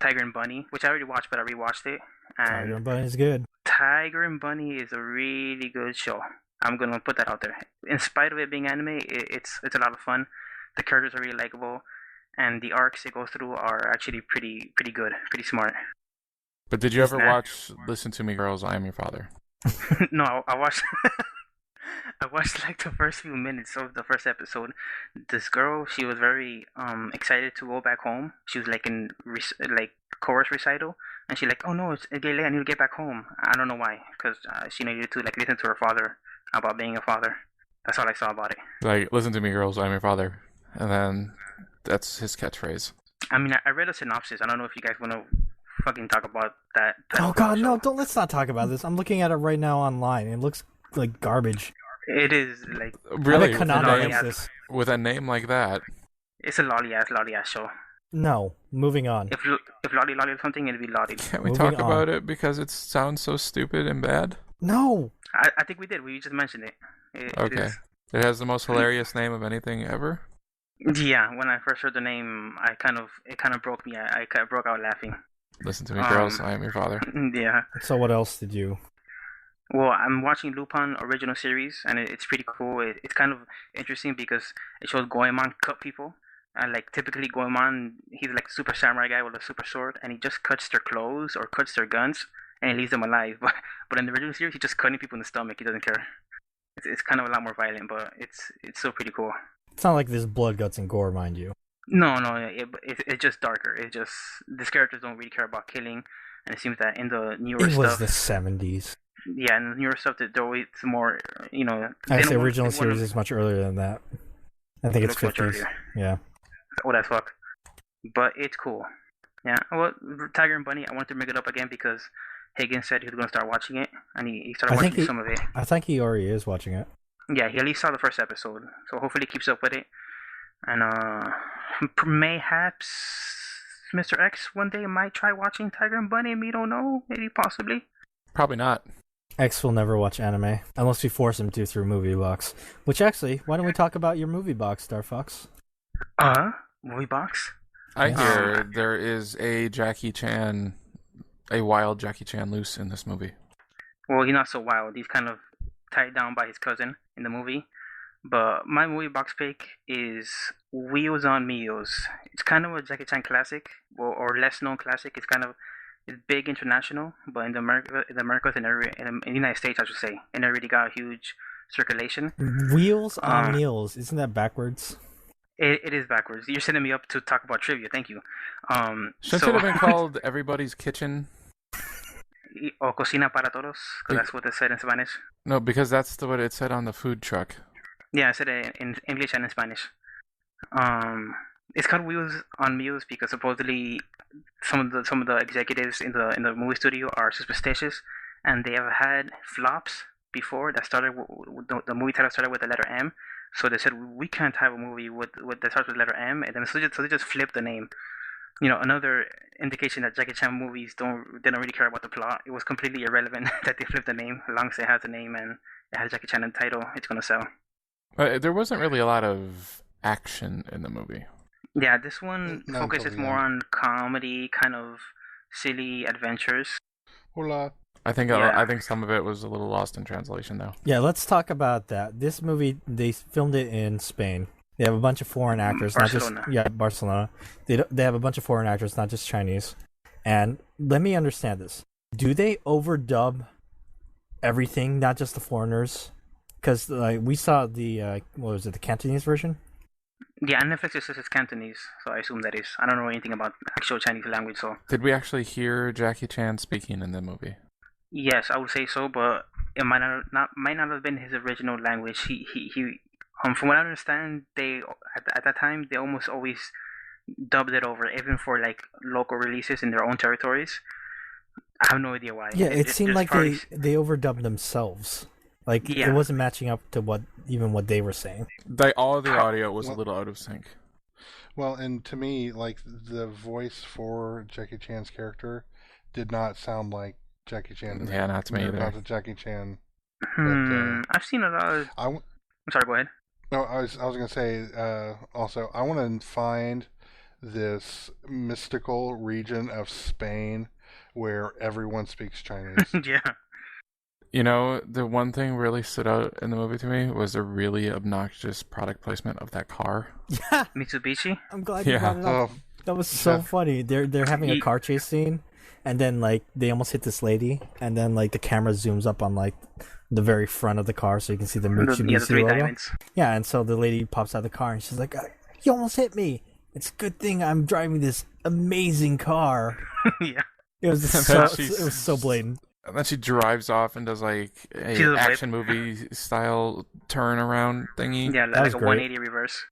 Tiger and Bunny, which I already watched, but I rewatched it.
Tiger
And
and Bunny is good.
Tiger and Bunny is a really good show. I'm gonna put that out there. In spite of it being anime, it's a lot of fun. The characters are really likable, and the arcs it goes through are actually pretty good, pretty smart.
But did you ever
Snap.
watch Listen to Me, Girls, I Am Your Father?
No, I watched. I watched like the first few minutes of the first episode. This girl, she was very excited to go back home. She was like in like chorus recital, and she like, oh no, it's getting late. I need to get back home. I don't know why, because she needed to like listen to her father about being a father. That's all I saw about it.
Like, Listen to Me, Girls, I Am Your Father. And then that's his catchphrase.
I mean, I read a synopsis. I don't know if you guys want to fucking talk about that.
Oh god, no! Don't let's not talk about this. I'm looking at it right now online. It looks like garbage.
It is like
Really?
I cannot against this.
With a name like that.
it's a lolly ass show.
No, moving on.
If lolly is something, it'd be lolly.
Can't we
Moving
talk
on.
about it because it sounds so stupid and bad?
No.
I think we did. We just mentioned it. It
Okay.
is-
It has the most hilarious name of anything ever.
Yeah, when I first heard the name, it kind of broke me. I kind of broke out laughing.
Listen to Me, Girls, I Am Your Father.
Yeah.
So what else did you?
Well, I'm watching Lupin original series, and it's pretty cool. It's kind of interesting because it shows Goemon cut people. And like typically Goemon, he's like a super samurai guy with a super sword, and he just cuts their clothes or cuts their guns, and he leaves them alive. But in the original series, he's just cutting people in the stomach. He doesn't care. It's kind of a lot more violent, but it's still pretty cool.
It's not like there's blood, guts, and gore, mind you.
No, it's just darker. It's just these characters don't really care about killing, and it seems that in the newer
It was
stuff,
the 70s.
yeah, in the newer stuff that they're always more, they
Actually, the
don't-
original
they wanna-
series is much earlier than that. I think it's
looks much
50s.
earlier.
Yeah.
Oh, that's fuck. But it's cool. Yeah. Well, Tiger and Bunny, I wanted to bring it up again because Higgins said he was going to start watching it, and he started
I think
watching some of it.
I think he already is watching it.
Yeah, he at least saw the first episode, so hopefully he keeps up with it. And mayhaps Mr. X one day might try watching Tiger and Bunny. We don't know. Maybe possibly.
Probably not.
X will never watch anime unless we force him to through Moviebox. Which actually, why don't we talk about your Moviebox, Star Fox?
Moviebox.
I
Yes.
hear there is a wild Jackie Chan loose in this movie.
Well, he's not so wild. He's kind of tied down by his cousin in the movie. But my Moviebox pick is Wheels on Meals. It's kind of a Jackie Chan classic, or less known classic. It's big international, but in the Americas, in the United States, I should say, it already got a huge circulation.
Wheels on Meals. Isn't that backwards?
It is backwards. You're setting me up to talk about trivia. Thank you.
Shouldn't it have been called Everybody's Kitchen?
O Cocina para Todos, because that's what it said in Spanish.
No, because that's what it said on the food truck.
Yeah, I said it in English and in Spanish. It's called Wheels on Meals because supposedly some of the executives in the movie studio are superstitious, and they have had flops before that started. The movie title started with the letter M, so they said we can't have a movie with that starts with the letter M, and then so they just flipped the name. Another indication that Jackie Chan movies they don't really care about the plot. It was completely irrelevant that they flipped the name. As long as it has the name and it has Jackie Chan in the title, it's gonna sell.
But there wasn't really a lot of action in the movie.
Yeah, this one
No,
focuses
totally
more
not.
on comedy, kind of silly adventures.
Hola.
I think
Yeah.
some of it was a little lost in translation, though.
Yeah, let's talk about that. This movie, they filmed it in Spain. They have a bunch of foreign actors,
Barcelona.
not just Barcelona. They have a bunch of foreign actors, not just Chinese. And let me understand this: do they overdub everything, not just the foreigners? Because we saw the what was it, the Cantonese version?
Yeah, and Netflix just says it's Cantonese, so I assume that is. I don't know anything about actual Chinese language, so
Did we actually hear Jackie Chan speaking in the movie?
yes, I would say so. But it might not have been his original language. He from what I understand, they at that time they almost always dubbed it over, even for like local releases in their own territories. I have no idea why.
Yeah, it seemed
there's
like
probably-
they overdubbed themselves. Like
Yeah.
it wasn't matching up to what they were saying.
All of the audio was a
Well-
little out of sync.
Well, and to me, like the voice for Jackie Chan's character did not sound like Jackie Chan. To me.
Yeah, not to me
They're
either.
Not to Jackie Chan.
I've seen a lot of.
I w-
I'm sorry. Go ahead.
No, I was gonna say also I want to find this mystical region of Spain where everyone speaks Chinese.
Yeah.
You know, the one thing really stood out in the movie to me was the really obnoxious product placement of that car.
Yeah,
Mitsubishi.
I'm glad
Yeah.
you brought it up.
Oh,
That was so
yeah.
funny. They're having a car chase scene, and then like they almost hit this lady, and then like the camera zooms up on like the very front of the car so you can see the
The
Mitsubishi
three
logo.
diamonds.
Yeah, and so the lady pops out of the car and she's like, "You almost hit me. It's a good thing I'm driving this amazing car."
Yeah.
It was just
And then
it was so blatant.
And then she drives off and does like
She does
a
a
action movie style turnaround thingy.
Yeah,
That was
like a
great.
180 reverse.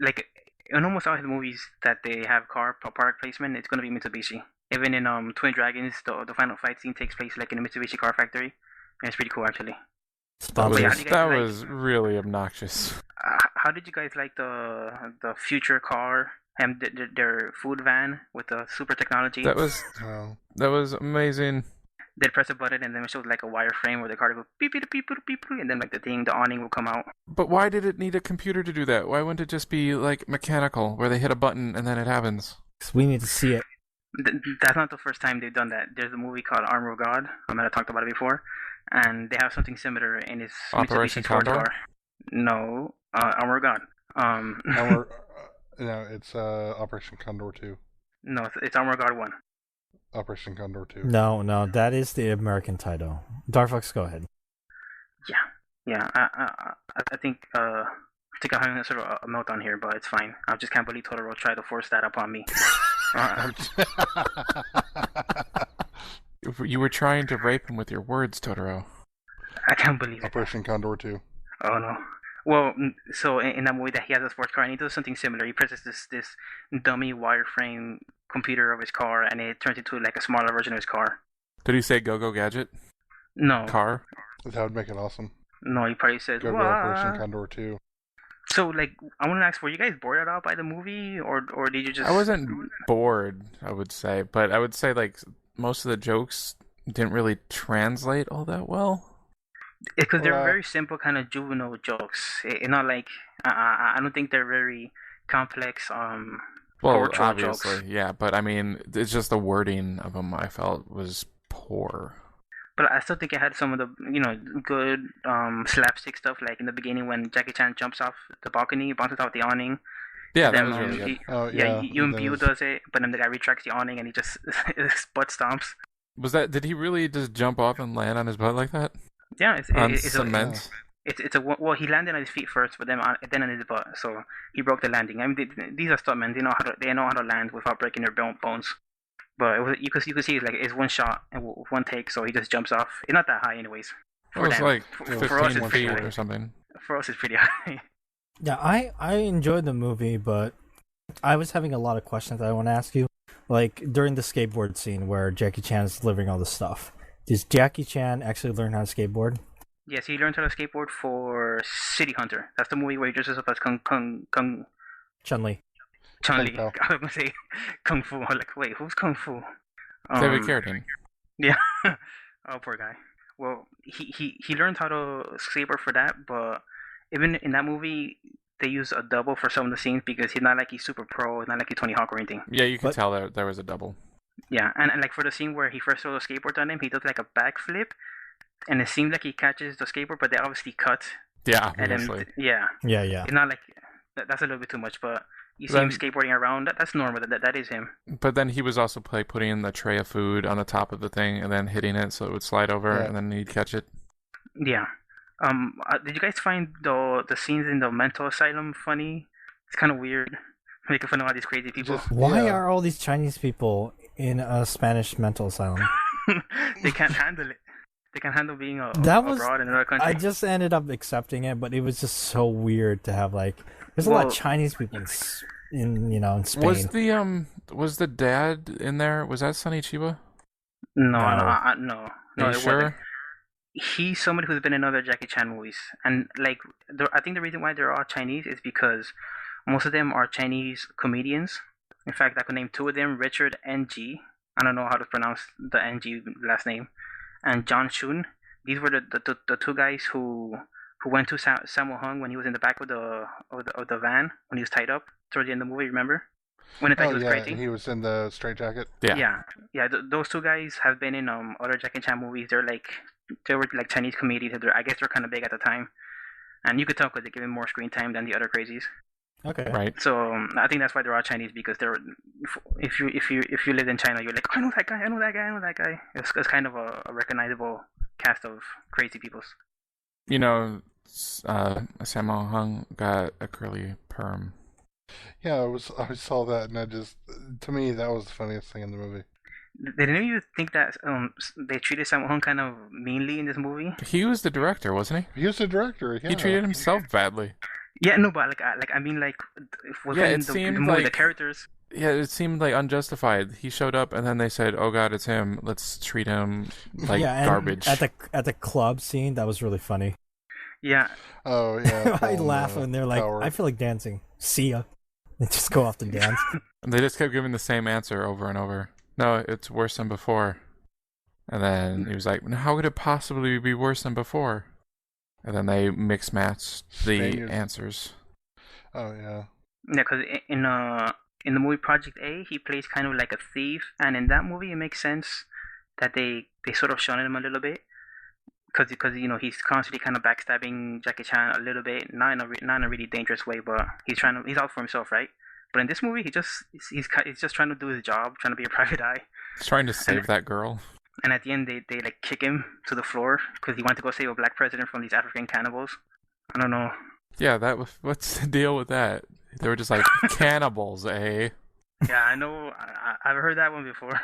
Like in almost all his movies that they have car product placement, it's gonna be Mitsubishi. Even in Twin Dragons, the final fight scene takes place like in a Mitsubishi car factory, and it's pretty cool actually.
That
But yeah,
was,
how do you guys like-
was really obnoxious.
How did you guys like the future car and their food van with the super technology?
That was
Oh.
amazing.
They'd press a button and then it shows like a wireframe where the car would go beep beep beep beep beep, and then like the awning will come out.
But why did it need a computer to do that? Why wouldn't it just be like mechanical, where they hit a button and then it happens?
'Cause we need to see it.
That's not the first time they've done that. There's a movie called Armor of God. I might have talked about it before, and they have something similar in its
Operation
Mitsubishi sports
Condor?
car. No, Armor of God.
No, it's Operation Condor 2.
No, it's Armor of God 1.
Operation Condor 2.
No, that is the American title. Darfox, go ahead.
Yeah. I think I'm having a sort of a meltdown here, but it's fine. I just can't believe Totoro tried to force that upon me.
You were trying to rape him with your words, Totoro.
I can't believe it.
Operation Condor 2.
Oh no. Well, so in that movie that he has a sports car and he does something similar. He presses this dummy wireframe computer of his car and it turns into like a smaller version of his car.
Did he say go-go gadget?
No.
Car?
That would make it awesome.
No, he probably said,
Go to
"Wah."
Operation Condor 2.
So, like, I want to ask, were you guys bored at all by the movie, or did you just?
I wasn't bored, I would say, but I would say like most of the jokes didn't really translate all that well.
Because they're
Well,
very simple, kind of juvenile jokes. It's not like I don't think they're very complex.
Well,
Cultural
obviously,
jokes.
yeah, but I mean, it's just the wording of them I felt was poor.
But I still think it had some of the good slapstick stuff, like in the beginning when Jackie Chan jumps off the balcony, bounces off the awning.
Yeah, that
Then,
was really good.
Oh,
Yeah,
yeah.
Yoon
that
Biu
was-
does it, but then the guy retracts the awning and he just butt stomps.
Was that? Did he really just jump off and land on his butt like that
Yeah,
on
it's a
cement?
well, he landed on his feet first, but then on his butt, so he broke the landing. I mean, these are stuntmen. They know how to land without breaking their bones. But you could see it's one shot and one take, so he just jumps off. It's not that high, anyways.
It was like
for us,
15
it's pretty
feet
high.
or something.
For us, it's pretty high.
Yeah, I enjoyed the movie, but I was having a lot of questions I want to ask you. Like during the skateboard scene where Jackie Chan is delivering all the stuff. Does Jackie Chan actually learn how to skateboard?
Yes, he learned how to skateboard for City Hunter. That's the movie where he dresses up as Kung
Chun-Li.
Chun-Li.
Kung
I was gonna say Kung Fu. I'm like, wait, who's Kung Fu?
David Carradine.
Yeah. Oh, poor guy. Well, he learned how to skateboard for that, but even in that movie, they use a double for some of the scenes because he's not like he's super pro, not like he's Tony Hawk or anything.
Yeah, you could
But-
tell there was a double.
Yeah, and like for the scene where he first throws a skateboard on him, he does like a backflip, and it seems like he catches the skateboard, but they obviously cut.
Yeah,
And
obviously.
then, yeah,
Yeah.
it's not like that's a little bit too much, but you see
Then-
him skateboarding around. That's normal. That is him.
But then he was also like putting the tray of food on the top of the thing and then hitting it so it would slide over
Yeah.
and then he'd catch it.
Yeah. Did you guys find the scenes in the mental asylum funny? It's kind of weird, making fun of all these crazy people.
Just-
Why
Yeah.
are all these Chinese people in a Spanish mental asylum?
They can't handle it. They can't handle being
That was-
abroad in another country.
I just ended up accepting it, but it was just so weird to have like there's a lot of
Well-
Chinese people in Spain.
Was the dad in there? Was that Sonny Chiba?
No,
No.
no,
Are
it
you sure?
wasn't. He's somebody who's been in other Jackie Chan movies, and like, I think the reason why they're all Chinese is because most of them are Chinese comedians. In fact, I could name two of them: Richard Ng. I don't know how to pronounce the Ng last name, and John Shun. These were the two guys who went to Sammo Hung when he was in the back of the van when he was tied up, towards the end of the movie. Remember when I thought
Oh
he was
yeah,
crazy?
he was in the straitjacket.
Yeah.
Yeah. Those two guys have been in other Jackie Chan movies. They were like Chinese comedies. I guess they're kind of big at the time, and you could tell because they give him more screen time than the other crazies.
Okay.
Right.
So I think that's why they're all Chinese because they're if you lived in China, you're like, I know that guy, I know that guy, I know that guy. It's kind of a recognizable cast of crazy peoples.
You know, Sammo Hung got a curly perm.
Yeah, I saw that, and to me that was the funniest thing in the movie.
Did any of you think that they treated Sammo Hung kind of meanly in this movie?
He was the director, wasn't he?
He was the director. Yeah.
He treated himself badly.
Yeah, no, but I mean, within the movie, the characters.
Yeah, it seemed like unjustified. He showed up, and then they said, "Oh God, it's him. Let's treat him like garbage."
At the club scene, that was really funny.
Yeah.
Oh yeah.
I laugh when they're like,
tower.
"I feel like dancing." See ya. They just go off to dance.
And they just kept giving the same answer over and over. No, it's worse than before. And then he was like, "How could it possibly be worse than before?" And then they mix matched the answers.
Oh yeah.
Yeah, because in the movie Project A, he plays kind of like a thief, and in that movie, it makes sense that they sort of shun him a little bit, because he's constantly kind of backstabbing Jackie Chan a little bit, not in a really dangerous way, but he's out for himself, right? But in this movie, he's just trying to do his job, trying to be a private eye.
He's trying to save that girl.
And at the end, they like kick him to the floor because he wanted to go save a black president from these African cannibals. I don't know.
Yeah, what's the deal with that? They were just like, cannibals, eh?
Yeah, I know. I've heard that one before.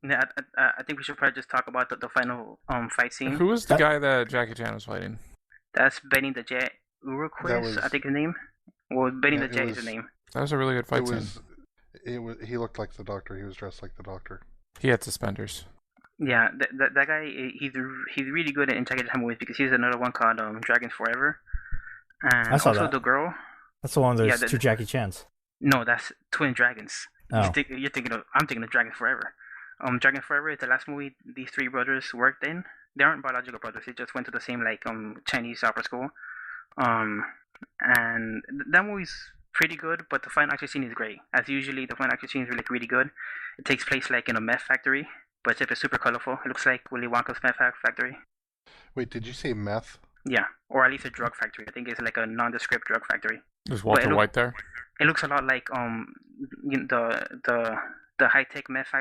Yeah, I think we should probably just talk about the final fight scene.
Who was the guy that Jackie Chan was fighting?
That's Benny the Jet Uruquis, I think his name. Well, Benny the Jet is his name.
That was a really good fight scene.
He looked like the Doctor. He was dressed like the Doctor.
He had suspenders.
Yeah, that guy, he's really good in Jackie Chan movies because he's another one called Dragons Forever. And
I saw
also
that.
the girl.
That's the one. There's two Jackie Chans.
No, that's Twin Dragons.
Oh.
I'm thinking of Dragons Forever. Dragon Forever is the last movie these three brothers worked in. They aren't biological brothers. They just went to the same Chinese opera school. And that movie's pretty good, but the final action scene is great. As usually, the final action scene is really good. It takes place like in a meth factory, but it's super colorful. It looks like Willy Wonka's meth factory.
Wait, did you say meth?
Yeah, or at least a drug factory. I think it's like a nondescript drug factory.
Is Walter White there?
It looks a lot like the high tech meth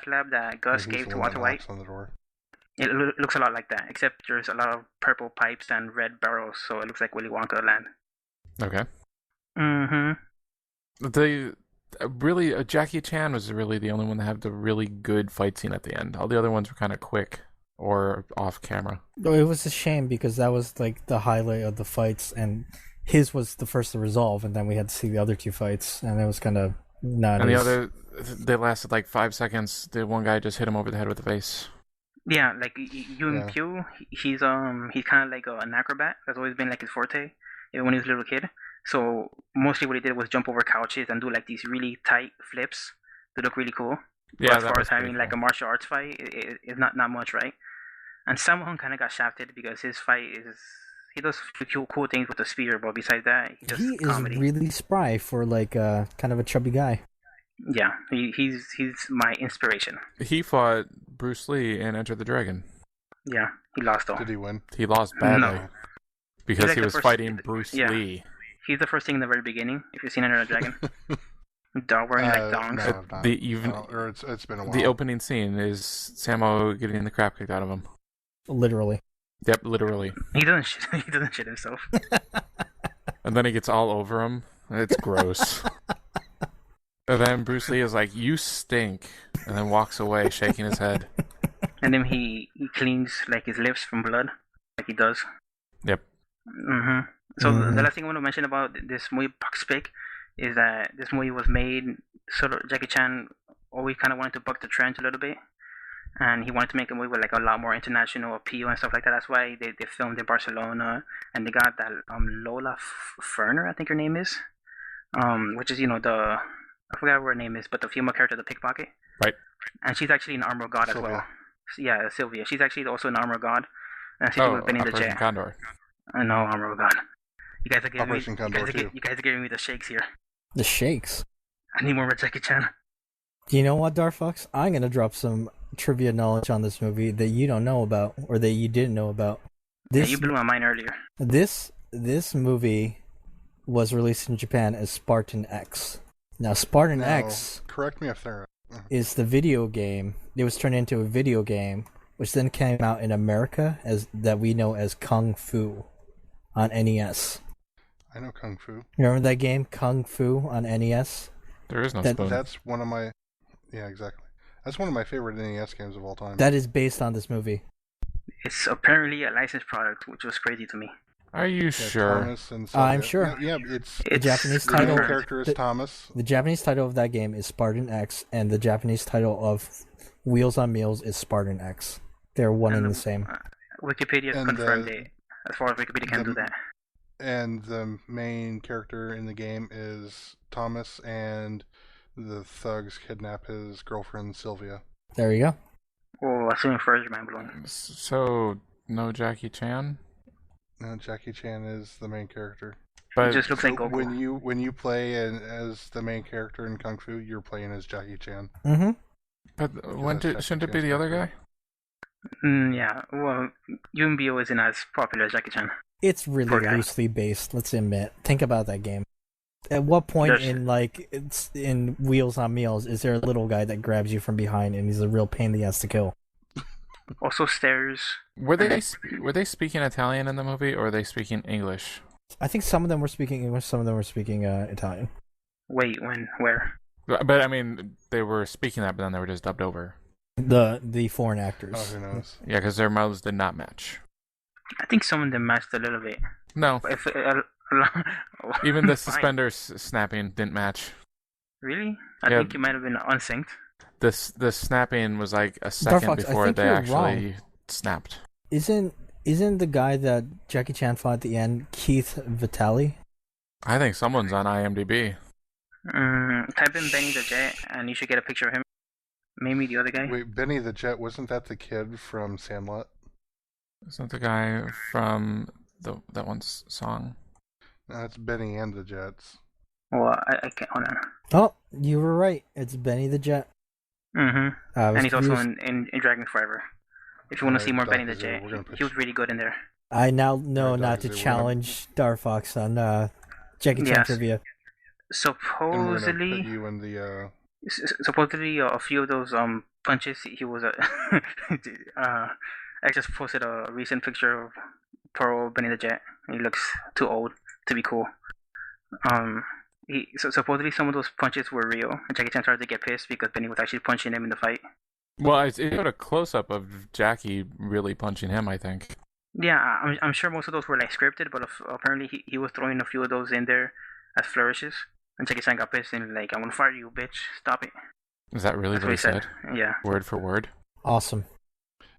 lab that Gus gave to Walter White.
On the door.
It looks a lot like that, except there's a lot of purple pipes and red barrels, so it looks like Willy Wonka land.
Okay.
Mm-hmm.
Jackie Chan was really the only one that had the really good fight scene at the end. All the other ones were kind of quick or off camera.
It was a shame because that was like the highlight of the fights, and his was the first to resolve, and then we had to see the other two fights, and it was kind of not.
And they lasted like 5 seconds. The one guy just hit him over the head with the vase.
Yeah, like Yuen Pugh, he's kind of like an acrobat. That's always been like his forte, even when he was a little kid. So mostly what he did was jump over couches and do like these really tight flips that look really cool.
Yeah,
but as far as having like a martial arts fight, it's not much, right? And Sammo Hung kind of got shafted because his fight he does cool things with the spear, but besides that,
he
comedy.
Is really spry for like kind of a chubby guy.
Yeah, he's my inspiration.
He fought Bruce Lee in Enter the Dragon.
Yeah, he lost though.
Did he win?
He lost badly.
No.
Because
like
he was fighting Bruce Lee.
He's the first thing in the very beginning, if you've seen Enter the Dragon. Dog wearing like dongs.
No, it's been a while.
The opening scene is Sammo getting the crap kicked out of him.
Literally.
Yep, literally.
He doesn't shit himself.
And then he gets all over him. It's gross. And then Bruce Lee is like, "You stink," and then walks away, shaking his head.
And then he cleans like his lips from blood, like he does.
Yep.
Mm-hmm. So the last thing I want to mention about this movie, Box Pick, is that this movie was made sort of Jackie Chan always kind of wanted to buck the trend a little bit, and he wanted to make a movie with like a lot more international appeal and stuff like that. That's why they filmed in Barcelona, and they got that Lola Ferner, I think her name is, which is I forgot what her name is, but the female character, the pickpocket.
Right.
And she's actually an armor god
Sylvia.
as well. Yeah, Sylvia. She's actually also an armor god. And she's with Benny the Jet.
Condor.
I know, armor god. You guys are giving
Operation Condor
you guys are giving me the shakes here.
The shakes.
I need more Red Jackie Chan.
Do you know what, Darfox? I'm gonna drop some trivia knowledge on this movie that you don't know about, or that you didn't know about.
Yeah, you blew my mind earlier.
This movie was released in Japan as Spartan X. Now, Spartan X.
Correct me if they're.
Is the video game. It was turned into a video game, which then came out in America as that we know as Kung Fu on NES.
I know Kung Fu.
Remember that game, Kung Fu on NES?
There is no spoon.
That's one of my. Yeah, exactly. That's one of my favorite NES games of all time.
That is based on this movie.
It's apparently a licensed product, which was crazy to me.
Are you sure?
Thomas and
I'm sure.
Yeah, it's
The Japanese
the
title.
main character is Thomas.
The Japanese title of that game is Spartan X, and the Japanese title of Wheels on Meals is Spartan X. They're one and the same.
Wikipedia confirmed it. As far as Wikipedia can do that.
And the main character in the game is Thomas, and the thugs kidnap his girlfriend Sylvia.
There you go.
Oh, I see him first, man.
So, no Jackie Chan?
No, Jackie Chan is the main character.
But
it just looks like Goku.
When you play as the main character in Kung Fu, you're playing as Jackie Chan.
Mm-hmm.
But shouldn't it be the other guy?
Yeah. Well, Yunbyo isn't as popular as Jackie Chan.
It's really loosely based. Let's admit. Think about that game. At what point in Wheels on Meals is there a little guy that grabs you from behind and he's a real pain in the ass to kill?
Also, stairs.
Were they speaking Italian in the movie, or were they speaking English?
I think some of them were speaking English, some of them were speaking Italian.
Wait, when? Where?
But I mean, they were speaking that, but then they were just dubbed over.
The foreign actors.
Oh, who knows?
Yeah, because their mouths did not match.
I think some of them matched a little bit.
No.
If,
Even the suspenders snapping didn't match.
Really? I think you might have been unsynced.
The snapping was like a second before they actually snapped.
Isn't the guy that Jackie Chan fought at the end Keith Vitale?
I think someone's on IMDb.
Type in Benny the Jet, and you should get a picture of him. Maybe the other guy.
Wait, Benny the Jet, wasn't that the kid from Sandlot?
Isn't the guy from that one song?
No, it's Benny and the Jets.
Well, I can't. Hold on.
Oh, you were right. It's Benny the Jet.
Mm-hmm. And he's
confused.
also in Dragon Forever. If you want to see more Benny the Jet, he was really good in there.
I now know not to challenge Darfox on Jackie Chan trivia.
Supposedly,
you in the,
supposedly a few of those punches he was I just posted a recent picture of poor old Benny the Jet. He looks too old to be cool. Supposedly some of those punches were real, and Jackie Chan started to get pissed because Benny was actually punching him in the fight.
Well, it showed a close-up of Jackie really punching him, I think.
Yeah, I'm sure most of those were like scripted, but apparently he was throwing a few of those in there as flourishes, and Jackie Chan got pissed and like, "I'm gonna fire you, bitch! Stop it!"
Is that really what he said?
Yeah.
Word for word.
Awesome.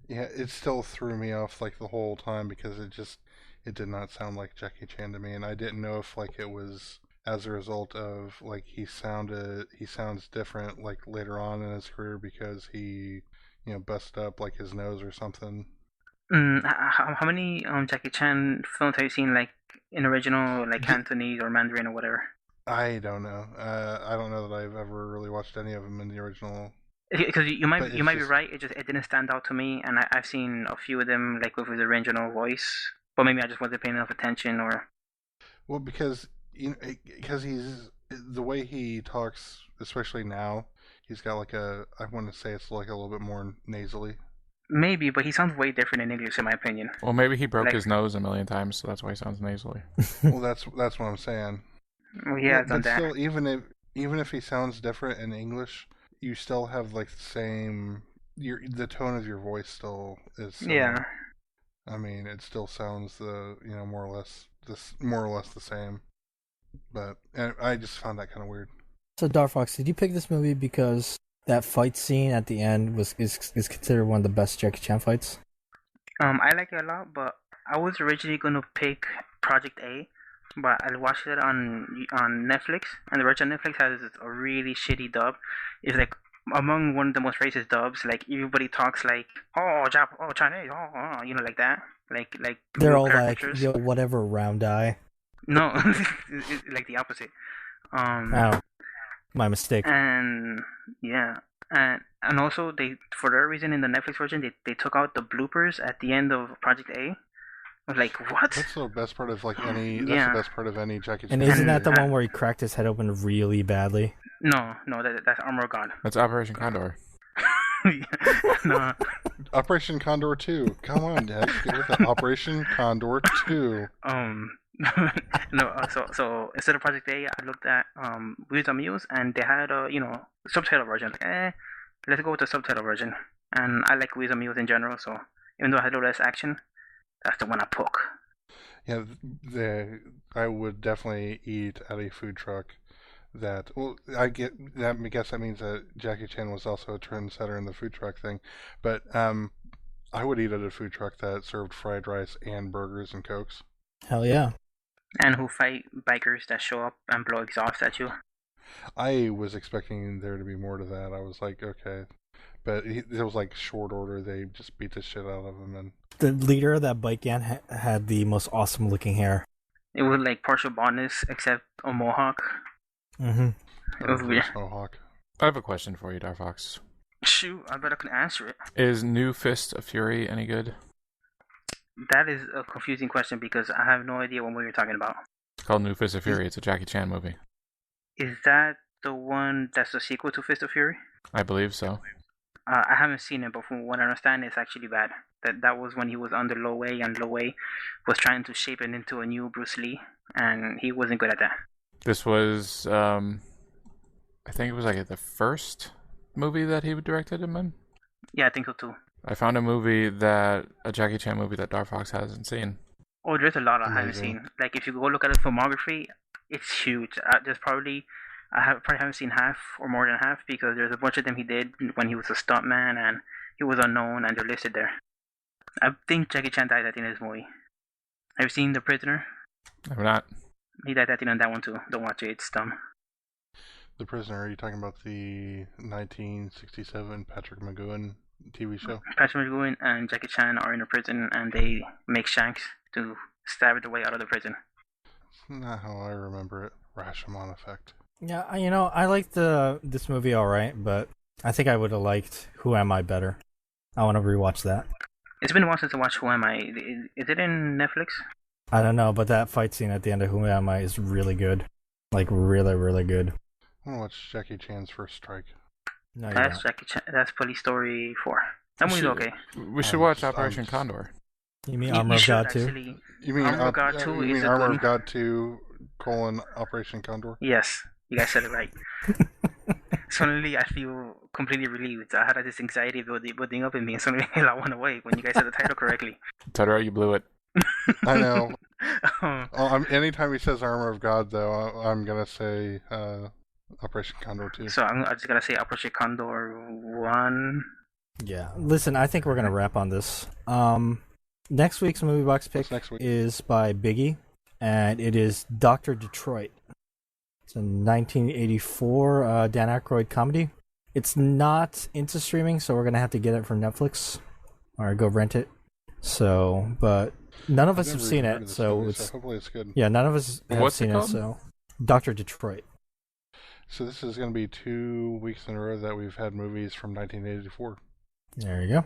Yeah, it still threw me off like the whole time because it did not sound like Jackie Chan to me, and I didn't know if like it was as a result of like he sounds different like later on in his career because he busted up like his nose or something.
How many Jackie Chan films have you seen like in original like Cantonese or Mandarin or whatever?
I don't know. I don't know that I've ever really watched any of them in the original.
Because you might be right. It didn't stand out to me, and I've seen a few of them like with his original voice, but maybe I just wasn't paying enough attention or.
Well, because he's the way he talks, especially now, he's got like I want to say it's like a little bit more nasally.
Maybe, but he sounds way different in English, in my opinion.
Well, maybe he broke his nose a million times, so that's why he sounds nasally.
Well, that's what I'm saying.
Well, yeah,
but still, even if he sounds different in English, you still have like the same. The tone of your voice still is. Similar.
Yeah.
I mean, it still sounds more or less the same. But I just found that kind of weird.
So, Darfox, did you pick this movie because that fight scene at the end is considered one of the best Jackie Chan fights?
I like it a lot, but I was originally gonna pick Project A, but I watched it on Netflix, and the version on Netflix has a really shitty dub. It's like among one of the most racist dubs. Like everybody talks like Chinese, like that. Like
they're all like, yo, whatever, round eye.
No, like the opposite.
Oh, my mistake.
And yeah, and also they, for that reason, in the Netflix version, they took out the bloopers at the end of Project A. I was like, what?
That's the best part of any. That's the
Yeah.
best part of any Jackie
And
Chan.
isn't that the
And,
one where he cracked his head open really badly?
No, that's Armor of God.
That's Operation Condor.
No.
Operation Condor 2. Come on, Dad. Get with that. Operation Condor 2.
No. So instead of Project A, I looked at Wheels on Mules, and they had a subtitle version. Like, let's go with the subtitle version. And I like Wheels on Mules in general, so even though I had a little less action, that's the one I poke.
Yeah, I would definitely eat at a food truck. I guess that means that Jackie Chan was also a trendsetter in the food truck thing, but I would eat at a food truck that served fried rice and burgers and cokes.
Hell yeah.
And who fight bikers that show up and blow exhaust at you.
I was expecting there to be more to that. I was like, okay, but it was like short order. They just beat the shit out of him, and
The leader of that bike gang had the most awesome looking hair.
It was like partial baldness except a mohawk.
Mm-hmm.
It was weird.
Mohawk.
I have a question for you, Darfox.
Shoot, I bet I can answer it.
Is New Fist of Fury any good?
That is a confusing question because I have no idea what movie you're talking about.
It's called New Fist of Fury. It's a Jackie Chan movie.
Is that the one that's the sequel to Fist of Fury?
I believe so.
I haven't seen it, but from what I understand, it's actually bad. That was when he was under Lo Wei, and Lo Wei was trying to shape it into a new Bruce Lee, and he wasn't good at that.
This was, I think it was like the first movie that he directed him in.
Yeah, I think so too.
I found a Jackie Chan movie that Darfox hasn't seen.
Oh, there's a lot I haven't
Amazing.
seen. Like, if you go look at his filmography, it's huge. I probably haven't seen half or more than half because there's a bunch of them he did when he was a stuntman and he was unknown, and they're listed there. I think Jackie Chan died at the end of this movie. Have you seen The Prisoner?
I've not.
He died at the end of that one too. Don't watch it, it's dumb.
The Prisoner. Are you talking about the 1967 Patrick McGowan TV show?
Patrick McGowan and Jackie Chan are in a prison and they make shanks to stab their way out of the prison.
That's not how I remember it. Rashomon effect.
Yeah, I liked this movie all right, but I think I would have liked Who Am I better. I want to rewatch that.
It's been a while since I watched Who Am I. Is it in Netflix?
I don't know, but that fight scene at the end of Who Am I is really good. Like, really, really good.
I want to watch Jackie Chan's First Strike.
No, you
That's
don't.
Jackie Chan. That's Police Story 4. That movie's okay.
We should
I'm
watch
just- I'm
Operation
just-
Condor.
You mean
You
Armor of
should
God 2?
actually.
You mean
Armor of God 2
you mean
is a
Armor
good-
of God 2 : Operation Condor?
Yes, you guys said it right. Suddenly, I feel completely relieved. I had this anxiety building up in me, and suddenly it all went away when you guys said the title correctly.
Totoro, you blew it.
I know.
Um,
Anytime he says Armor of God, though, I'm gonna say Operation Condor 2.
so I'm just gonna say Operation Condor 1.
Yeah. Listen, I think we're going to wrap on this. Next week's movie box pick
What's next week?
is by Biggie, and it is Dr. Detroit. It's a 1984 Dan Aykroyd comedy. It's not into streaming, so we're going to have to get it from Netflix or go rent it. So, but none of
I've
us have
never
seen
even heard
it,
of this
so
movie,
it's
hopefully it's good.
yeah, none of us have
What's it
seen it,
called?
so Dr. Detroit.
So this is gonna be 2 weeks in a row that we've had movies from 1984.
There you go.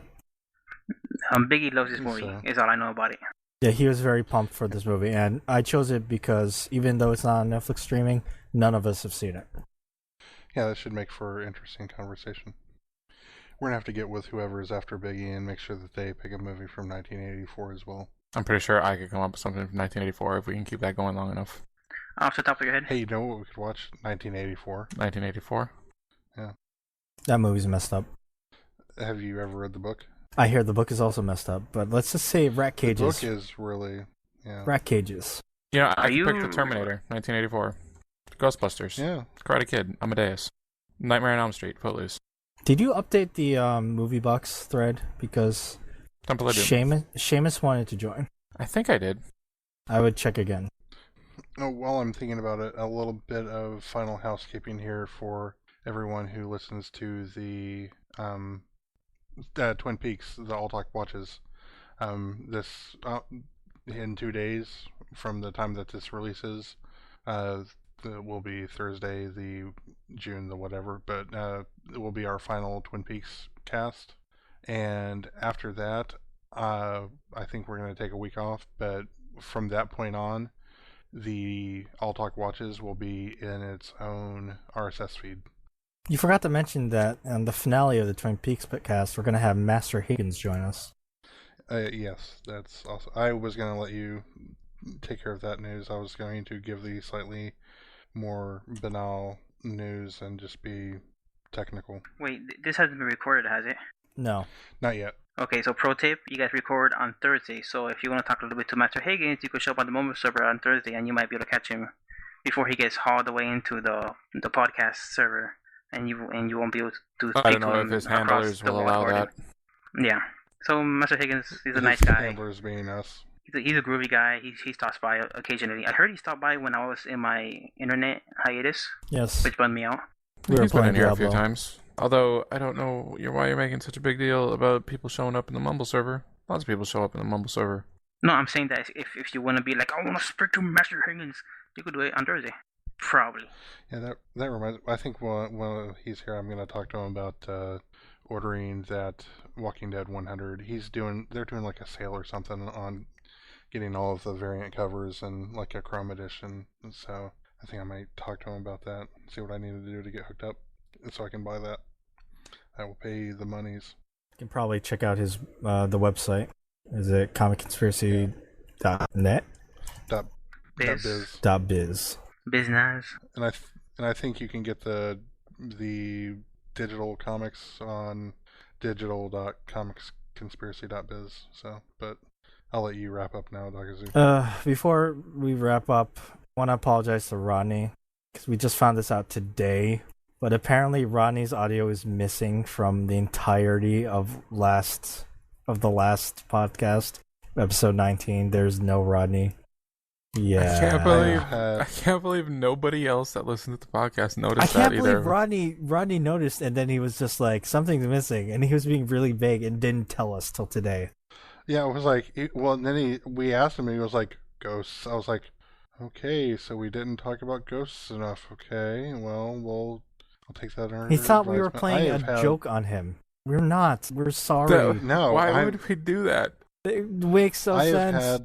Biggie loves this movie.
So-
Is all I know about it.
Yeah, he was very pumped for this movie, and I chose it because even though it's not on Netflix streaming, none of us have seen it.
Yeah, that should make for interesting conversation. We're gonna have to get with whoever is after Biggie and make sure that they pick a movie from 1984 as well.
I'm pretty sure I could come up with something from 1984 if we can keep that going long enough.
Off the top of your head.
Hey, you know what we could watch? 1984.
1984?
That movie's messed up.
Have you ever read the book?
I hear the book is also messed up, but let's just say rat
The
cages.
book is really, yeah.
Rat cages.
You know, I
Are
could
you-
pick The Terminator, 1984. Ghostbusters.
Yeah.
Karate Kid, Amadeus. Nightmare on Elm Street, Footloose.
Did you update the movie box thread? Because
Temple of Doom.
Seamus wanted to join.
I think I did.
I would check again.
Oh, while I'm thinking about it, a little bit of final housekeeping here for everyone who listens to the Twin Peaks, the All Talk watches. This in 2 days from the time that this releases, it will be Thursday, the June the whatever, but it will be our final Twin Peaks cast. And after that, I think we're going to take a week off. But from that point on, the All Talk Watches will be in its own RSS feed.
You forgot to mention that on the finale of the Twin Peaks cast, we're going to have Master Higgins join us.
Yes, that's awesome. I was going to let you take care of that news. I was going to give the slightly more banal news and just be technical.
Wait, this hasn't been recorded, has it?
No.
Not yet.
Okay, so pro tip, you guys record on Thursday. So if you want to talk a little bit to Master Higgins, you could show up on the Moment server on Thursday, and you might be able to catch him before he gets hauled away into the podcast server, and you won't be able to speak
I don't
to
know
him
if his
across
handlers
the
will allow
recording.
that.
Yeah. So Master Higgins is a nice
His
guy.
handlers being us.
He's a groovy guy. He stops by occasionally. I heard he stopped by when I was in my internet hiatus,
Yes.
which bummed me out.
We were
He's been
playing
in here a few
Diablo.
times. Although, I don't know why you're making such a big deal about people showing up in the Mumble server. Lots of people show up in the Mumble server.
No, I'm saying that if you want to be like, I want to speak to Master Higgins, you could do it on Thursday. Probably.
Yeah, that reminds. I think while he's here, I'm going to talk to him about ordering that Walking Dead 100. They're doing like a sale or something on getting all of the variant covers and like a Chrome edition. And so I think I might talk to him about that. See what I need to do to get hooked up, so I can buy that. I will pay the monies.
You can probably check out his the website. Is it comicconspiracy.net?
Biz.
.biz.
Business.
And I think you can get the digital comics on digital.comicsconspiracy.biz. So, but I'll let you wrap up now, Dakazu.
Before we wrap up, I want to apologize to Rodney because we just found this out today. But apparently, Rodney's audio is missing from the entirety of the last podcast, episode 19. There's no Rodney. Yeah,
I can't believe nobody else that listens to the podcast noticed that
I can't
either.
believe Rodney noticed, and then he was just like, something's missing, and he was being really vague and didn't tell us till today.
Yeah, it was like, and then we asked him, and he was like, ghosts. I was like, okay, so we didn't talk about ghosts enough. Okay, well, I'll take that under
He thought we were
advisement.
playing a joke on him. We're not. We're sorry.
No,
why would we do that?
It makes no sense.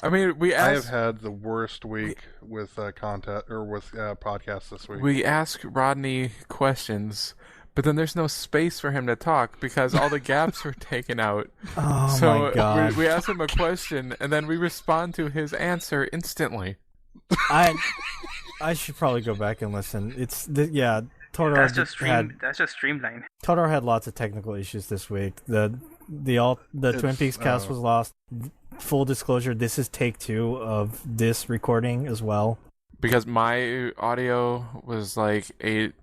I mean,
I have had the worst week with content or with podcasts this week.
We ask Rodney questions, but then there's no space for him to talk because all the gaps were taken out.
Oh
so
my god!
We ask him a question, and then we respond to his answer instantly.
I should probably go back and listen. Totoro
That's just streamlined.
Totoro had lots of technical issues this week. The Twin Peaks cast was lost. Full disclosure, this is take 2 of this recording as well.
Because my audio was like 8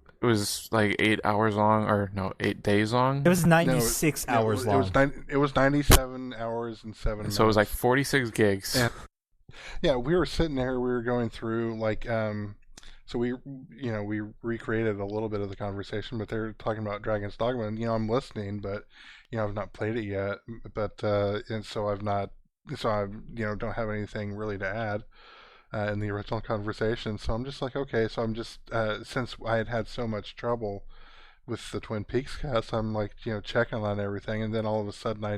hours long, or no, 8 days long.
It was 96 hours long.
It was 97 hours and 7 minutes.
So it was like 46 gigs.
Yeah, we were sitting there, we were going through so we recreated a little bit of the conversation, but they're talking about Dragon's Dogma, and I'm listening, but I've not played it yet, but and so I don't have anything really to add in the original conversation. So I'm just like, okay, so I'm just since I had so much trouble with the Twin Peaks cast, I'm like checking on everything, and then all of a sudden I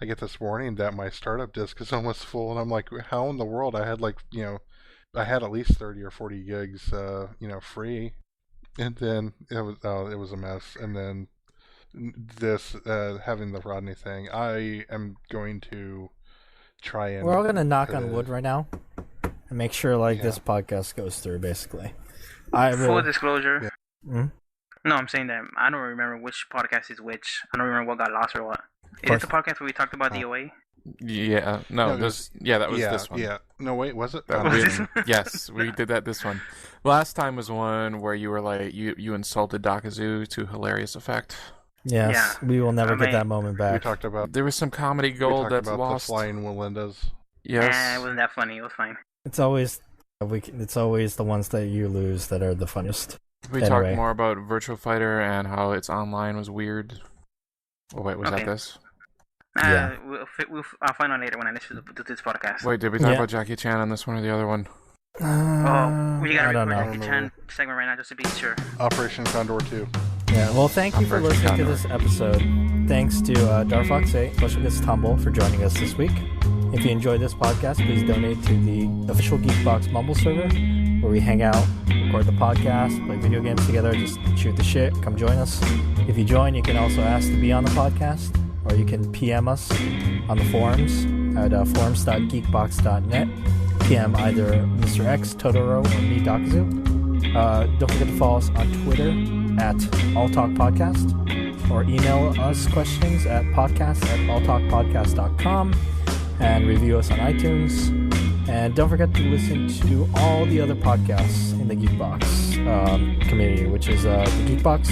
get this warning that my startup disk is almost full, and I'm like, how in the world? I had I had at least 30 or 40 gigs, free, and then it was a mess. And then this, having the Rodney thing, I am going to try and.
We're all gonna knock on wood right now and make sure this podcast goes through. Basically,
Full disclosure.
Yeah.
Hmm?
No, I'm saying that I don't remember which podcast is which. I don't remember what got lost or what. Is it the podcast where we talked about DOA?
Yeah, that was this one.
Yeah, no, wait, was it?
Yes, we did that this one. Last time was one where you were like, you insulted Dakazu to hilarious effect.
Yes,
Yeah.
We will never get that moment back.
We talked about
There was some comedy gold that's lost.
The flying Melindas.
Yes.
It wasn't that funny. It was fine.
It's always the ones that you lose that are the funniest.
We talked more about Virtual Fighter and how its online was weird. Oh wait, was that this?
Yeah.
I'll find out later when I listen to this podcast.
Wait, did we talk about Jackie Chan on this one or the other one?
We gotta
I don't
record
know.
the Chan segment right now just to be sure.
Operation Condor 2.
Yeah, well, thank you for
Operation
listening to
Condor.
this episode. Thanks to Darfox8, Special Guest Tumble, for joining us this week. If you enjoyed this podcast, please donate to the official Geekbox Mumble server, where we hang out, record the podcast, play video games together, just shoot the shit. Come join us. If you join, you can also ask to be on the podcast, or you can PM us on the forums at forums.geekbox.net. PM either Mr. X, Totoro, or me, Dakazu. Don't forget to follow us on Twitter at alltalk podcast, or email us questions at podcast@alltalkpodcast.com, and review us on iTunes. And don't forget to listen to all the other podcasts in the Geekbox community, which is the Geekbox,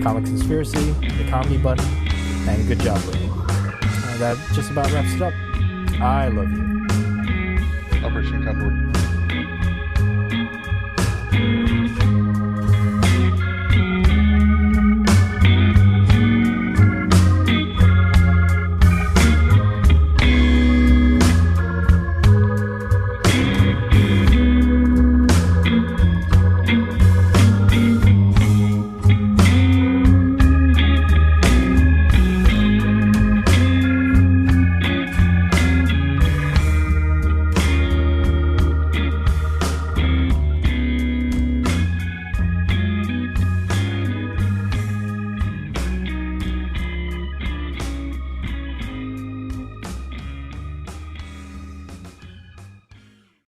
Comic Conspiracy, the Comedy Button, and Good Job Lady. That just about wraps it up. I love you.
Operation Condor.